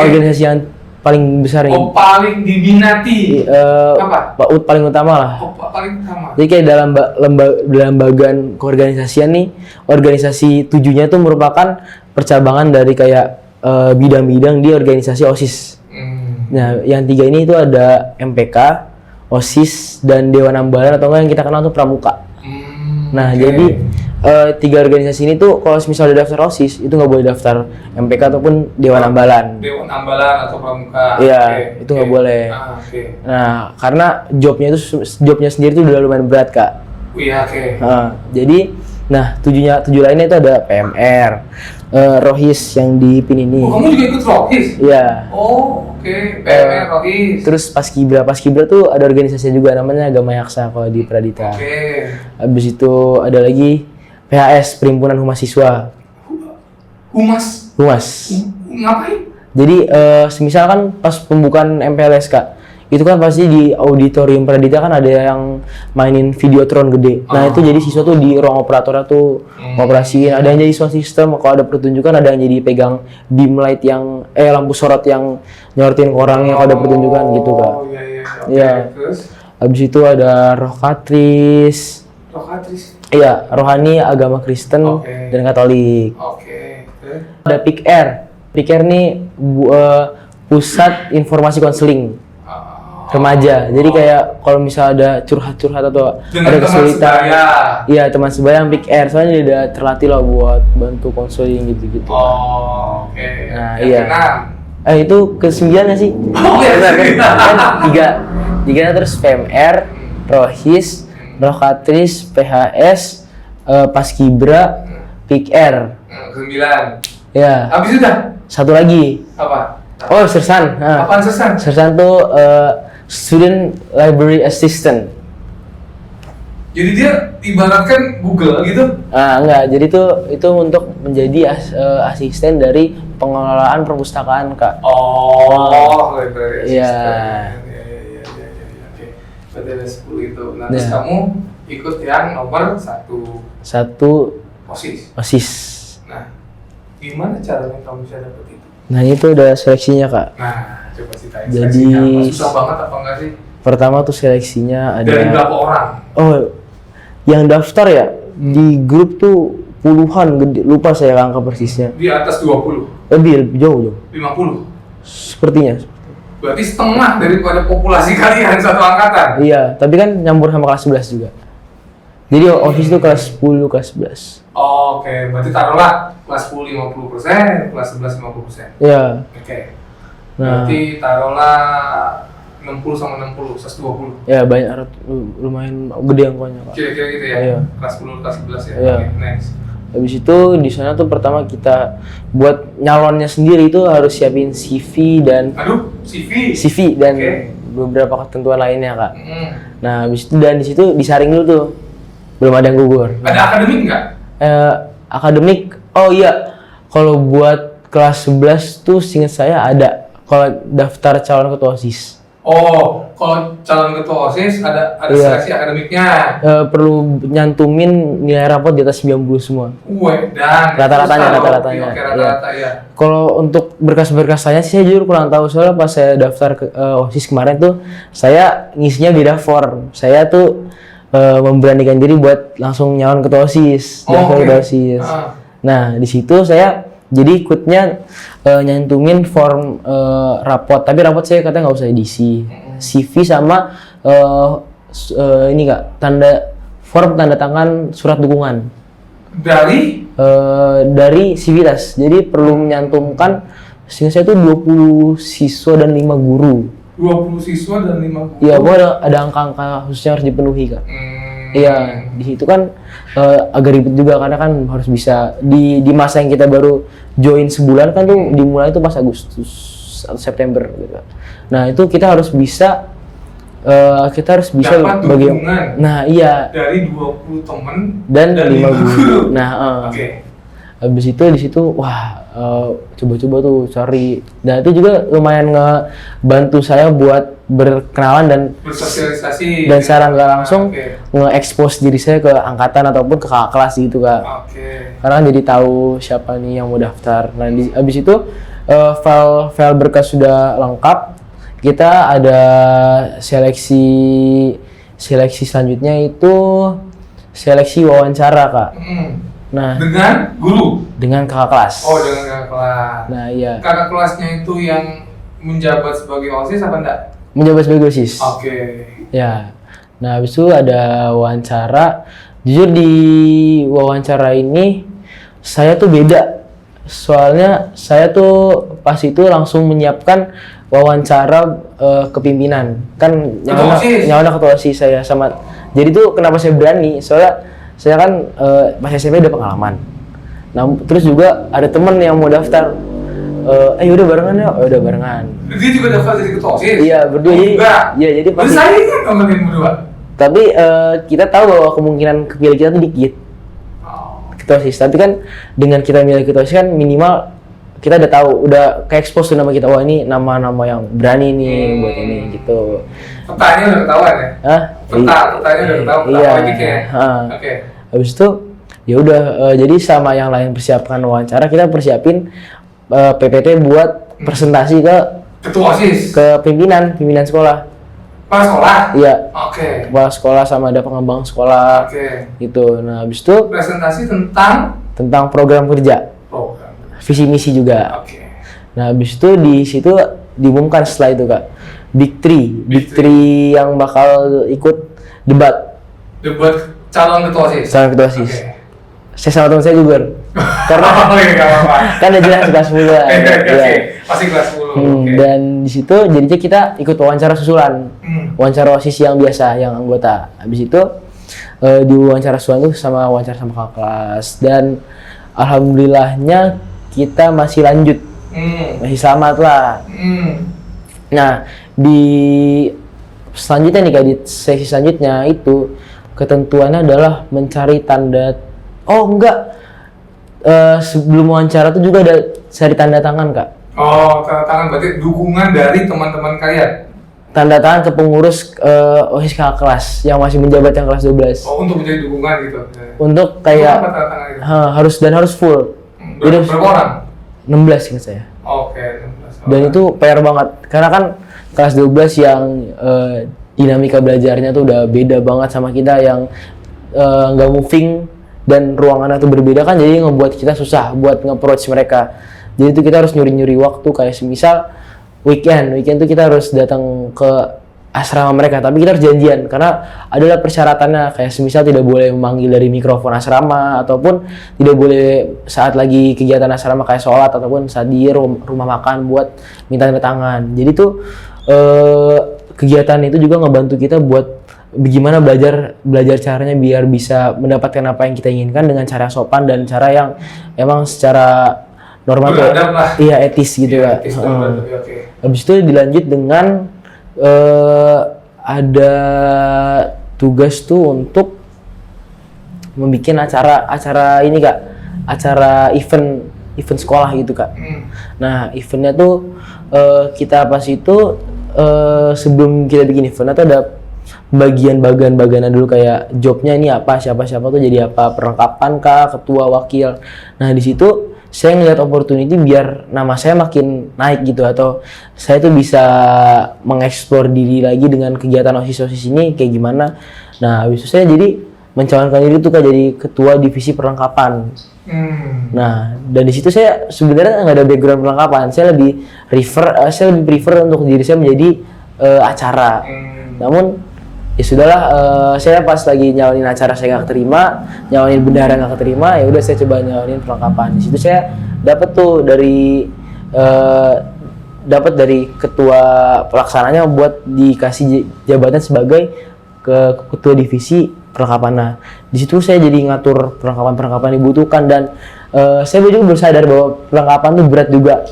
Organisasi yang paling besar ini. Paling diminati. Apa? Paling utama lah. Paling utama. Jadi kayak dalam lembagaan keorganisasian nih, organisasi 7-nya tuh merupakan percabangan dari kayak bidang-bidang di organisasi OSIS. Nah, yang 3 ini itu ada MPK, OSIS, dan Dewan Ambalan atau enggak yang kita kenal tuh Pramuka. Nah, jadi 3 organisasi ini tuh kalau misalnya udah daftar OSIS itu nggak boleh daftar MPK ataupun Dewan Ambalan. Dewan Ambalan atau Pramuka. Iya, itu nggak boleh. Nah, karena jobnya sendiri tuh udah lumayan berat, Kak. Iya, jadi, tujuh lainnya itu ada PMR, Rohis yang di PIN ini. Oh, kamu juga ikut Rohis? Iya. Oh, PMR, Rohis. Terus Paskibra tuh ada organisasi juga namanya Agama Yaksa kalau di Pradita. Habis itu ada lagi PHS, Perhimpunan Humas Siswa. Humas? Ngapain? Jadi, semisal kan pas pembukaan MPLS, Kak, itu kan pasti di auditorium Pradita kan ada yang mainin videotron gede. Nah, itu jadi siswa tuh di ruang operatornya tuh ngoperasiin. Ada yang jadi sound system, kalau ada pertunjukan ada yang jadi pegang dim light yang lampu sorot yang nyorotin ke orangnya kalau ada pertunjukan gitu, Kak. Iya. Terus? Habis itu ada Rohkatris. Iya, rohani, agama Kristen dan Katolik. Ada PIKR. PIKR nih pusat informasi konseling remaja. Jadi kayak kalau misalnya ada curhat-curhat atau ada kesulitan, iya teman sebaya yang PIKR, soalnya dia udah terlatih lah buat bantu konseling gitu-gitu. Nah, iya. Itu ke-9 nggak sih? Kan 3 terus PMR, Rohis, Rohkatris, PHS, Paskibra, PIKR. Ke-9. Ya. Habis sudah? Satu lagi. Apa? Oh, Sersan. Apaan Sersan? Sersan tuh Student Library Assistant. Jadi dia ibaratkan Google gitu? Enggak. Jadi itu untuk menjadi asisten dari pengelolaan perpustakaan, Kak. Library assistant. Iya. Berarti ada 10 itu. Nah, terus kamu ikut yang nomor 1. OSIS. Nah, gimana caranya kamu bisa dapet itu? Nah, itu udah seleksinya, Kak. Nah, coba ceritain jadi seleksinya. Susah banget apa enggak sih? Pertama tuh seleksinya ada. Dari berapa orang? Yang daftar ya di grup tuh puluhan, gede, lupa saya angka persisnya. Di atas 20? Lebih jauh. 50? Sepertinya. Berarti setengah daripada populasi kalian satu angkatan? Iya, tapi kan nyampur sama kelas 11 juga. Jadi OSIS itu kelas 10, kelas 11. Berarti taruhlah kelas 10 50%, kelas 11 50%. Iya. Berarti taruhlah 60 sama 60, 120. Ya, banyak, lumayan gede angkanya, Pak. Kira-kira gitu ya? Iya. Kelas 10, kelas 11 ya? Iya. Next. Habis itu di sana tuh pertama kita buat nyalonnya sendiri itu harus siapin CV dan CV dan beberapa ketentuan lainnya, Kak. Nah, habis itu dan di situ disaring dulu tuh. Belum ada yang gugur. Ada akademik nggak? Akademik, oh iya. Kalau buat kelas 11 tuh seingat saya ada. Kalau daftar calon ketua OSIS. Kalau calon ketua OSIS ada seleksi akademiknya. Perlu nyantumin nilai rapot di atas 90 semua. Dan rata-ratanya. Rata-rata ya. Kalau untuk berkas-berkas saya sih saya jujur kurang tahu, soalnya pas saya daftar ke OSIS kemarin tuh saya ngisinya beda form. Saya tuh memberanikan diri buat langsung nyalon ketua OSIS, ketua OSIS. Nah, di situ saya jadi ikutnya nyantumin form rapot, tapi rapot saya katanya nggak usah diisi. CV sama ini Kak, form tanda tangan surat dukungan. Dari Civitas. Jadi perlu menyantumkan, sehingga saya tuh 20 siswa dan 5 guru. 20 siswa dan 5 guru? Iya, ada angka-angka khususnya harus dipenuhi, Kak. Iya, di situ kan agak ribet juga karena kan harus bisa di masa yang kita baru join sebulan kan tuh dimulai tuh pas Agustus atau September gitu. Nah, itu kita harus bisa dapat dukungan. Nah, iya. Dari 20 teman dan 5 guru. Nah, habis itu di situ coba-coba tuh cari. Nah, itu juga lumayan ngebantu saya buat berkenalan dan bersosialisasi dan secara nggak langsung nge-expose diri saya ke angkatan ataupun ke kakak kelas gitu, Kak. Karena jadi tahu siapa nih yang mau daftar. Nah, habis itu file berkas sudah lengkap, kita ada seleksi selanjutnya itu seleksi wawancara, Kak. Nah, dengan guru? dengan kakak kelas. Oh, dengan kakak kelas. Nah, iya. Kakak kelasnya itu yang menjabat sebagai OSIS apa enggak? Menjabat sebagai OSIS. Oke. Ya. Nah, habis itu ada wawancara. Jujur di wawancara ini saya tuh beda. Soalnya saya tuh pas itu langsung menyiapkan wawancara kepimpinan. Kan nyawana ketua OSIS saya sama. Jadi tuh kenapa saya berani? Soalnya saya kan pas SMP udah pengalaman. Nah, terus juga ada temen yang mau daftar. Udah barengan ya? Udah barengan. Dia juga daftar jadi ketua OSIS? Iya, berdua. Iya, jadi pasti. Saya kan ngomongin berdua. Tapi kita tahu bahwa kemungkinan kepilih kita tuh dikit. Ketua OSIS. Tapi kan dengan kita milih ketua OSIS kan minimal kita udah tahu, udah ke expose tuh nama kita. Wah, ini nama-nama yang berani nih buat ini gitu. Petanya udah ketahuan ya? Hah? Petanya udah ketahuan, iya. politiknya. Oke. Habis itu ya udah jadi sama yang lain persiapkan wawancara, kita persiapin PPT buat presentasi ke ketua OSIS, ke pimpinan sekolah. Kepala sekolah? Iya. Oke. Kepala sekolah sama ada pengembang sekolah. Oke. Gitu. Nah, habis itu presentasi tentang program kerja. Visi misi juga. Oke. Nah, habis itu di situ diumumkan setelah itu, Kak. Big Three yang bakal ikut debat calon ketua OSIS. Okay. Saya sama teman saya juga. Karena kan ada jelas kelas 10. Oke. Masih kelas 10. Dan di situ jadinya kita ikut wawancara susulan. Wawancara OSIS yang biasa, yang anggota. Habis itu di wawancara susulan tuh sama wawancara sama kakak kelas, dan alhamdulillahnya kita masih lanjut. Masih selamat lah. Nah, di selanjutnya nih, Kak, di sesi selanjutnya itu ketentuannya adalah mencari tanda. Sebelum wawancara tuh juga ada cari tanda tangan, Kak. Oh, tanda tangan berarti dukungan dari teman-teman kalian. Tanda tangan ke pengurus OSIS kakak kelas yang masih menjabat yang kelas 12. Oh, untuk menjadi dukungan gitu. Untuk kayak apa tanda tangan itu? harus full. Berapa orang? 16 kan saya. Oke, 16 orang. Dan itu PR banget karena kan kelas 12 yang dinamika belajarnya tuh udah beda banget sama kita yang nggak moving dan ruangannya tuh berbeda, kan jadi ngebuat kita susah buat nge-approach mereka. Jadi itu kita harus nyuri-nyuri waktu, kayak semisal weekend tuh kita harus datang ke asrama mereka, tapi kita harus janjian karena adalah persyaratannya, kayak semisal tidak boleh memanggil dari mikrofon asrama, ataupun tidak boleh saat lagi kegiatan asrama kayak sholat ataupun saat di rumah makan buat minta tanda tangan. Jadi tuh kegiatan itu juga ngebantu kita buat bagaimana belajar caranya biar bisa mendapatkan apa yang kita inginkan dengan cara yang sopan dan cara yang emang secara normal tuh, iya etis gitu ya. Habis itu dilanjut dengan ada tugas tuh untuk membuat acara ini, Kak, acara event sekolah gitu, Kak. Nah, eventnya tuh kita pas itu sebelum kita bikin event itu ada bagian-bagian dulu, kayak jobnya ini apa, siapa tuh jadi apa, perlengkapan kah, ketua, wakil. Nah, di situ saya ngeliat opportunity biar nama saya makin naik gitu, atau saya tuh bisa mengeksplor diri lagi dengan kegiatan OSIS ini kayak gimana. Nah, habis itu saya jadi mencalonkan diri tuh, Kak, jadi ketua divisi perlengkapan. Nah, dan di situ saya sebenarnya nggak ada background perlengkapan, saya lebih prefer untuk diri saya menjadi acara. Namun ya sudahlah, saya pas lagi nyalonin acara saya nggak keterima, nyalonin bendahara nggak keterima, ya udah saya coba nyalonin perlengkapan. Di situ saya dapat tuh dari ketua pelaksananya buat dikasih jabatan sebagai ketua divisi perlengkapan. Nah, di situ saya jadi ngatur perlengkapan dibutuhkan, dan saya juga bersadar bahwa perlengkapan tuh berat juga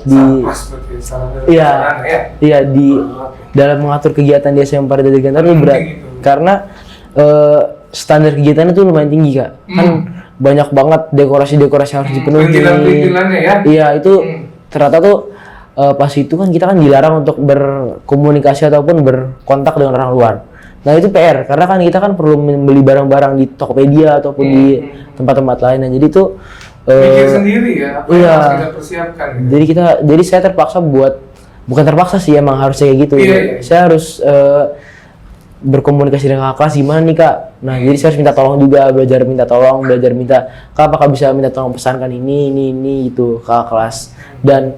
dalam mengatur kegiatan di SMA Parida Dirgantara itu berat. Karena standar kegiatannya tuh lumayan tinggi, Kak. Kan banyak banget dekorasi harus dipenuhi. Perintilan-perintilannya ya? Iya, itu ternyata tuh pas itu kan kita kan dilarang untuk berkomunikasi ataupun berkontak dengan orang luar. Nah, itu PR, karena kan kita kan perlu membeli barang-barang di Tokopedia ataupun di tempat-tempat lain. Nah, jadi tuh mikir sendiri ya, apa yang harus kita persiapkan gitu. Jadi saya terpaksa bukan terpaksa sih, emang harus kayak gitu. Iya. Saya harus berkomunikasi dengan kakak kelas gimana nih kak. Nah jadi saya harus minta tolong juga, belajar minta tolong, belajar minta kak apakah bisa minta tolong pesankan ini gitu ke kakak kelas. Dan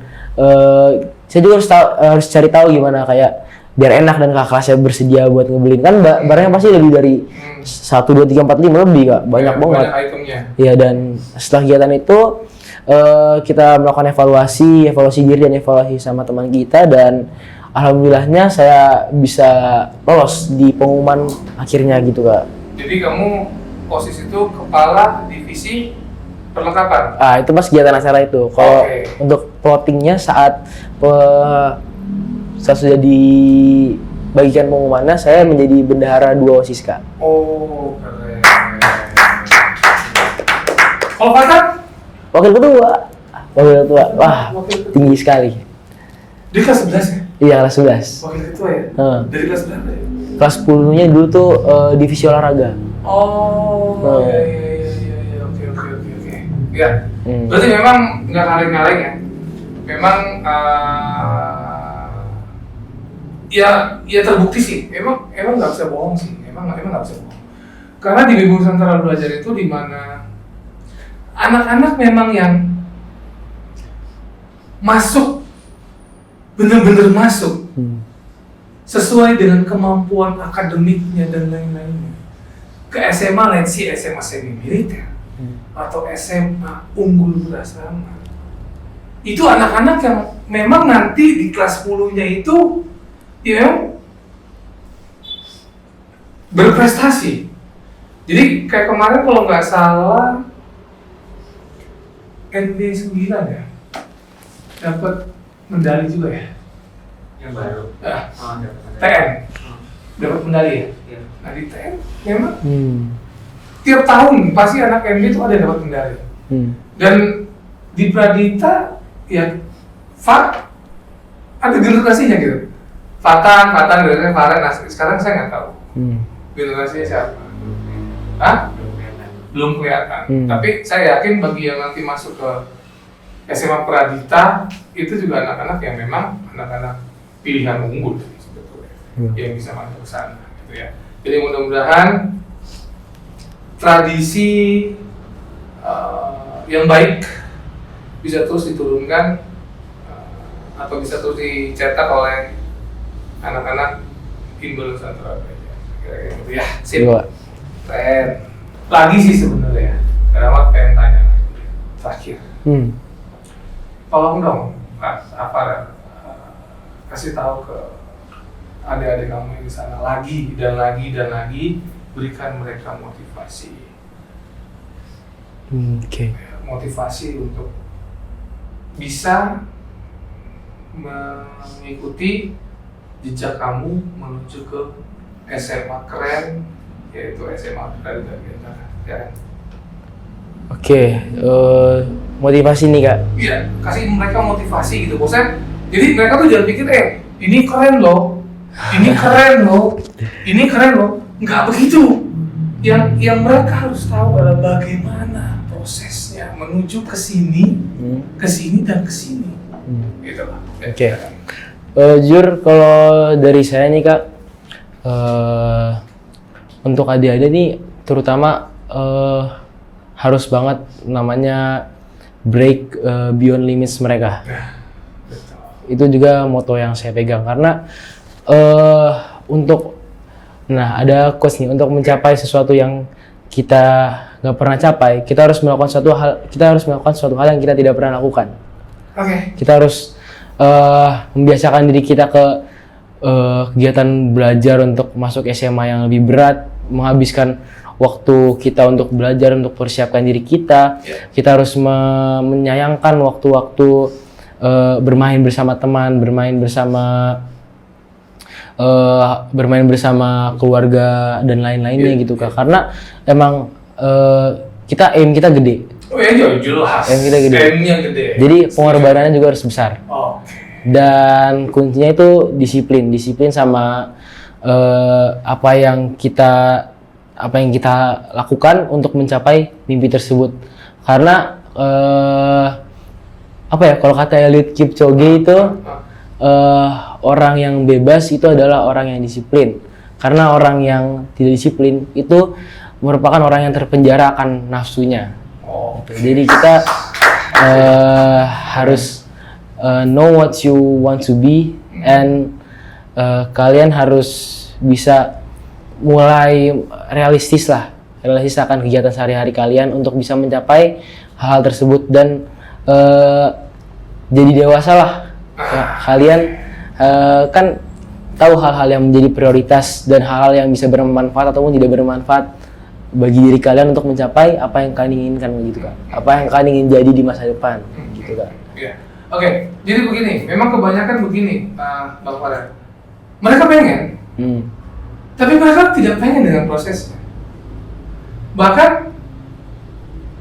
saya juga harus cari tahu gimana kayak biar enak dan kakak kelasnya bersedia buat ngebeliin kan barangnya pasti lebih dari 1, 2, 3, 4, 5 lebih kak, banyak banget. Banyak itemnya. Iya, dan setelah kegiatan itu kita melakukan evaluasi diri dan evaluasi sama teman kita, dan alhamdulillahnya saya bisa lolos di pengumuman akhirnya gitu kak. Jadi kamu posisi itu kepala divisi perlengkapan? Itu pas kegiatan acara itu. Kalau untuk plottingnya saat sudah dibagikan pengumumannya, saya menjadi bendahara 2 OSIS kak. Oh keren. Kalau Fatah? Wakil ketua. Wah tinggi sekali. Di kelas 11 ya? Iya, kelas 11. Wakil ketua ya? Dari kelas berapa ya? Kelas 10-nya dulu tuh divisi olahraga. Oh, iya. Oke. Ya, berarti memang nggak kaleng-kaleng ya? Memang ya terbukti sih. Emang nggak bisa bohong sih. Emang nggak bisa bohong. Karena di Bimbing Nusantara Belajar itu di mana anak-anak memang yang masuk, benar-benar masuk sesuai dengan kemampuan akademiknya dan lain-lainnya ke SMA, let's see SMA semi militer atau SMA unggul berasrama. Itu anak-anak yang memang nanti di kelas 10-nya itu ya berprestasi. Jadi kayak kemarin kalau nggak salah NB 9 ya dapat medali juga ya. Yang baru. TN dapat medali ya. Nah di TN memang tiap tahun pasti anak NB itu ada dapat medali. Dan di Pradita ya ada generasinya gitu. Fatan generasinya Faren. Nah, sekarang saya nggak tahu generasinya siapa. Belum kelihatan. Tapi saya yakin bagi yang nanti masuk ke SMA Pradita itu juga anak-anak yang memang anak-anak pilihan unggul sebetulnya yang bisa masuk ke sana gitu ya. Jadi mudah-mudahan tradisi yang baik bisa terus diturunkan atau bisa terus dicetak oleh anak-anak Bimbel Nusantara Belajar. Kira-kira gitu ya. Sip. Keren. Lagi sih sebenarnya. Karena pengen tanya terakhir. Tolong dong, Mas Afar, kasih tahu ke adik-adik kamu di sana lagi dan lagi, berikan mereka motivasi. Motivasi untuk bisa mengikuti jejak kamu menuju ke SMA keren, yaitu SMA Pradita Diantara. Ya. Motivasi nih kak. Iya, kasih mereka motivasi gitu, bosan. Jadi mereka tuh jangan pikir, ini keren loh, ini keren loh. Nggak begitu. Yang mereka harus tahu adalah bagaimana prosesnya menuju ke sini, dan ke sini. Gitu lah. Jujur kalau dari saya nih kak, untuk adik-adik nih terutama harus banget namanya break beyond limits mereka. Itu juga moto yang saya pegang karena ada quotes nih, untuk mencapai sesuatu yang kita nggak pernah capai, kita harus melakukan suatu hal yang kita tidak pernah lakukan. Kita harus membiasakan diri kita ke kegiatan belajar untuk masuk SMA yang lebih berat, menghabiskan waktu kita untuk belajar, untuk persiapkan diri kita. Kita harus menyayangkan waktu-waktu bermain bersama teman, bermain bersama keluarga dan lain-lainnya gitu kak. Karena emang aim kita gede. Oh iya jelas. Aim kita gede. Aimnya gede. Jadi pengorbanannya juga harus besar. Dan kuncinya itu disiplin sama apa yang kita lakukan untuk mencapai mimpi tersebut. Karena kalau kata Eliud Kipchoge itu orang yang bebas itu adalah orang yang disiplin. Karena orang yang tidak disiplin itu merupakan orang yang terpenjara akan nafsunya. Jadi kita harus know what you want to be, and kalian harus bisa mulai realistis akan kegiatan sehari-hari kalian untuk bisa mencapai hal tersebut dan jadi dewasa lah. Kalian kan tahu hal-hal yang menjadi prioritas dan hal-hal yang bisa bermanfaat ataupun tidak bermanfaat bagi diri kalian untuk mencapai apa yang kalian inginkan gitu kan, apa yang kalian ingin jadi di masa depan gitu kan. Oke, jadi begini, memang kebanyakan begini, Bang Farel. Mereka pengen, tapi mereka tidak pengen dengan prosesnya. Bahkan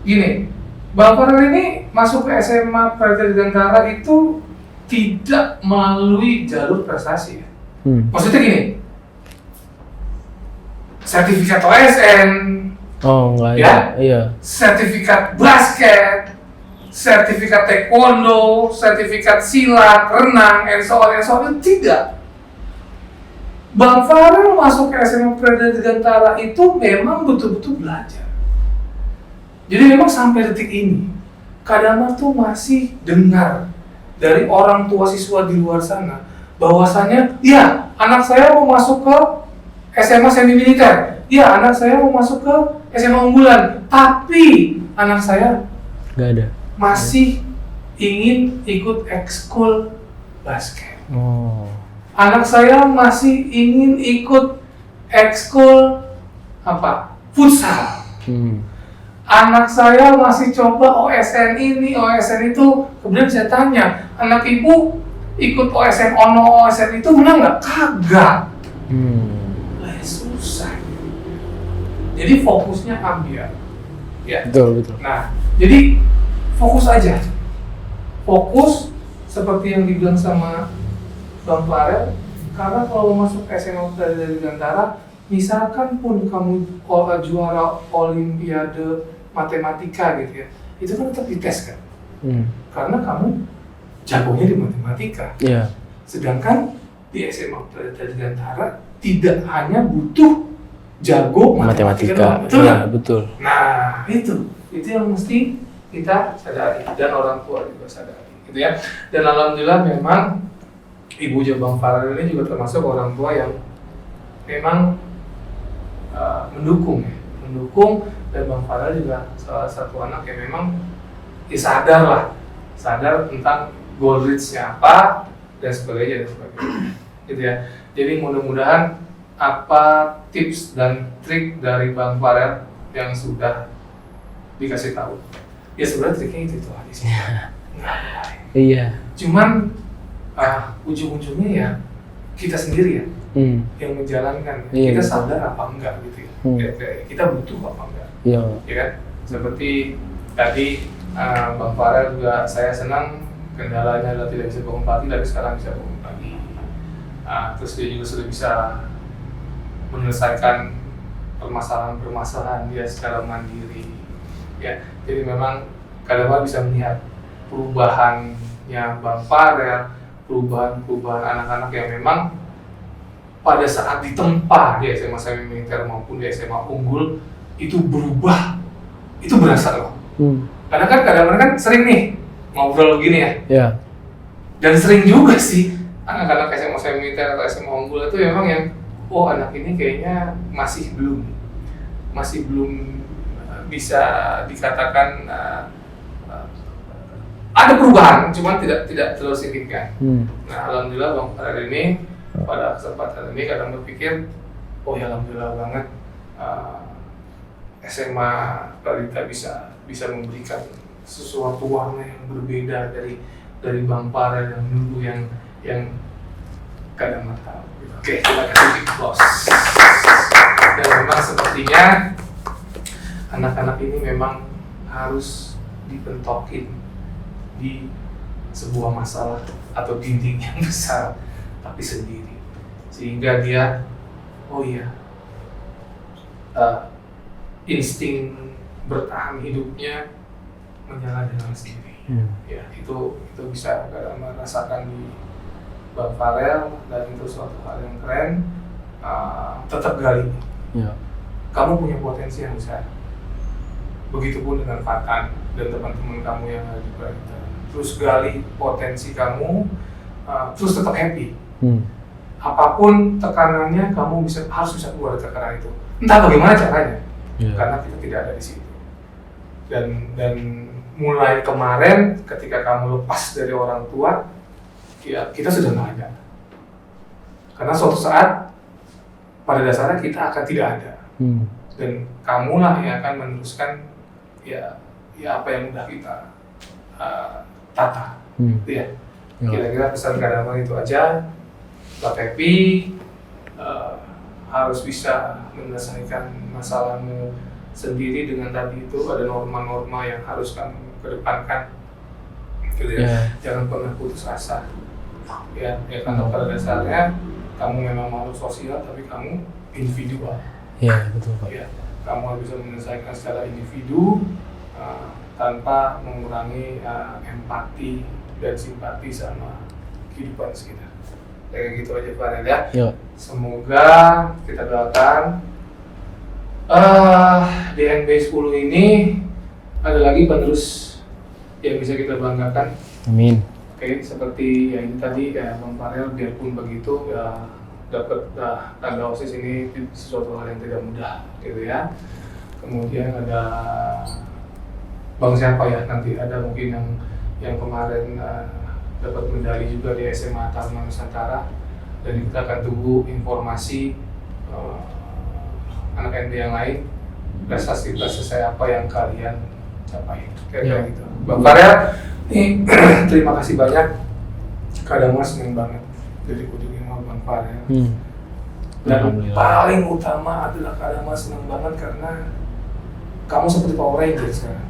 gini, Bang Farel ini masuk ke SMA Praja Dirgantara itu tidak melalui jalur prestasi. Maksudnya gini, sertifikat OSN, sertifikat basket, sertifikat taekwondo, sertifikat silat, renang, and so on, tidak. Bang Farel masuk ke SMA Praja Dirgantara itu memang betul-betul belajar. Jadi memang sampai detik ini, Kadamar tuh masih dengar dari orang tua siswa di luar sana bahwasanya, ya anak saya mau masuk ke SMA semi militer, ya anak saya mau masuk ke SMA unggulan, tapi anak saya nggak ada, masih ingin ikut ekskul basket. Anak saya masih ingin ikut ekskul futsal. Anak saya masih coba OSN ini, OSN itu. Kemudian saya tanya, anak ibu ikut OSN Ono, OSN itu menang nggak? Kagak. Susah. Jadi fokusnya ambil. Ya. Betul. Nah, jadi fokus aja. Fokus seperti yang dibilang sama Bang Farel, karena kalau masuk SMA Praja Dirgantara, misalkan pun kamu juara Olimpiade Matematika gitu ya, itu kan tetap dites kan? Karena kamu jagonya di matematika. Sedangkan di SMA Praja Dirgantara tidak hanya butuh jago matematika, betul. Nah, itu yang mesti kita sadari dan orang tua juga sadari, gitu ya. Dan alhamdulillah memang Ibu Bang Farel ini juga termasuk orang tua yang memang mendukung dan Bang Farel juga salah satu anak yang memang sadar tentang goal reach-nya apa dan sebagainya, gitu ya. Jadi mudah-mudahan apa tips dan trik dari Bang Farel yang sudah dikasih tahu, ya sebenarnya triknya itu aja sih. Iya. Cuman ujung-ujungnya ya kita sendiri ya yang menjalankan. Kita sadar apa enggak gitu ya. Kita butuh apa enggak. Ya kan? Seperti tadi Bang Farel juga, saya senang kendalanya adalah tidak bisa bangun pagi, tapi sekarang bisa bangun pagi. Terus dia juga sudah bisa menyelesaikan permasalahan dia secara mandiri. Ya, jadi memang Kadamar bisa melihat perubahannya Bang Farel, perubahan anak-anak yang memang pada saat ditempa di SMA semi militer maupun di SMA unggul itu berubah, itu berasa loh. Karena kan Kadamar kan sering nih ngobrol begini ya. Dan sering juga sih anak-anak SMA semi militer atau SMA unggul itu memang yang anak ini kayaknya masih belum bisa dikatakan ada perubahan, cuma tidak terlalu signifikan. Nah, alhamdulillah Bang Farel ini pada kesempatan ini kadang berpikir, ya alhamdulillah banget SMA Balita bisa memberikan sesuatu warna yang berbeda dari Bang Farel yang dulu yang kadang tahu. Oke, kita kasih big applause. Dan memang sepertinya anak-anak ini memang harus dibentokin di sebuah masalah atau dinding yang besar tapi sendiri, sehingga dia insting bertahan hidupnya menyala dengan sendiri. Ya, itu bisa Kadamar merasakan di Bang Farel, dan itu suatu hal yang keren. tetap gali. Ya. Kamu punya potensi yang besar. Begitupun dengan Fatan dan teman-teman kamu yang ada di Barita. Terus gali potensi kamu, terus tetap happy. Apapun tekanannya, kamu harus bisa keluar dari tekanan itu. Entah bagaimana caranya, karena kita tidak ada di situ. Dan mulai kemarin, ketika kamu lepas dari orang tua, ya kita sudah nggak ada. Karena suatu saat, pada dasarnya kita akan tidak ada. Dan kamulah yang akan meneruskan ya apa yang udah kita tata. Ya. Kira-kira pesan Kadama itu aja. Tetap happy, harus bisa menyelesaikan masalahmu sendiri dengan tadi itu ada norma-norma yang harus kamu kedepankan. Gitu ya. Jangan pernah putus asa. Ya karena pada dasarnya kamu memang makhluk sosial, tapi kamu individual. Iya, betul Pak. Ya, kamu bisa menyelesaikan secara individu tanpa mengurangi empati dan simpati sama kehidupan sekitar. Kayak gitu aja Pak ya. Yo. Semoga kita doakan DNB 10 ini ada lagi penerus yang bisa kita banggakan. Amin. Oke, seperti ya ini tadi ya Bang Farel, biarpun begitu ya dapat tanda OSIS ini sesuatu hal yang tidak mudah gitu ya. Kemudian ada Bang siapa ya nanti ada mungkin yang kemarin dapat medali juga di SMA Taruna Nusantara, dan kita akan tunggu informasi anak NB yang lain prestasi apa yang kalian capai kayak gitu. Bang Farel, nih terima kasih banyak. Kadama seneng banget dari kunjungi sama Bang Farel. Dan paling utama adalah Kadama seneng banget karena kamu seperti Power Ranger sekarang.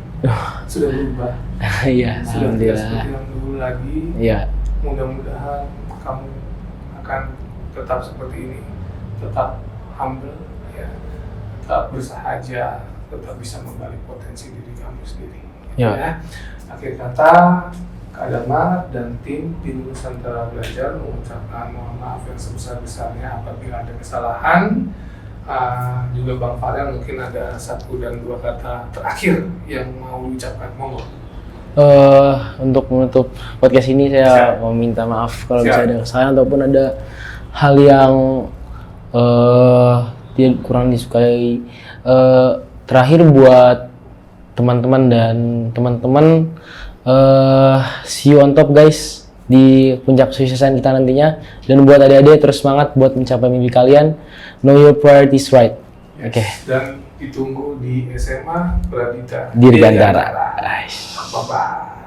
Sudah berubah. Iya, sudah tidak alhamdulillah. seperti yang dulu lagi. Iya. Mudah-mudahan kamu akan tetap seperti ini, tetap humble, ya, tetap bersahaja, tetap bisa menggali potensi diri kamu sendiri. Ya. Akhir kata, Kadama dan tim Nusantara Belajar mengucapkan mohon maaf yang sebesar-besarnya apabila ada kesalahan. Juga Bang Farel mungkin ada 1 dan 2 kata terakhir yang mau diucapkan, monggo. Untuk menutup podcast ini saya mau minta maaf kalau misalnya ada kesalahan ataupun ada hal yang kurang disukai. Terakhir buat teman-teman dan teman-teman, see you on top guys di puncak kesuksesan kita nantinya. Dan buat adik-adik terus semangat buat mencapai mimpi kalian. Know your priorities right. Yes. Oke. Dan ditunggu di SMA Pradita Dirgantara. Bye-bye.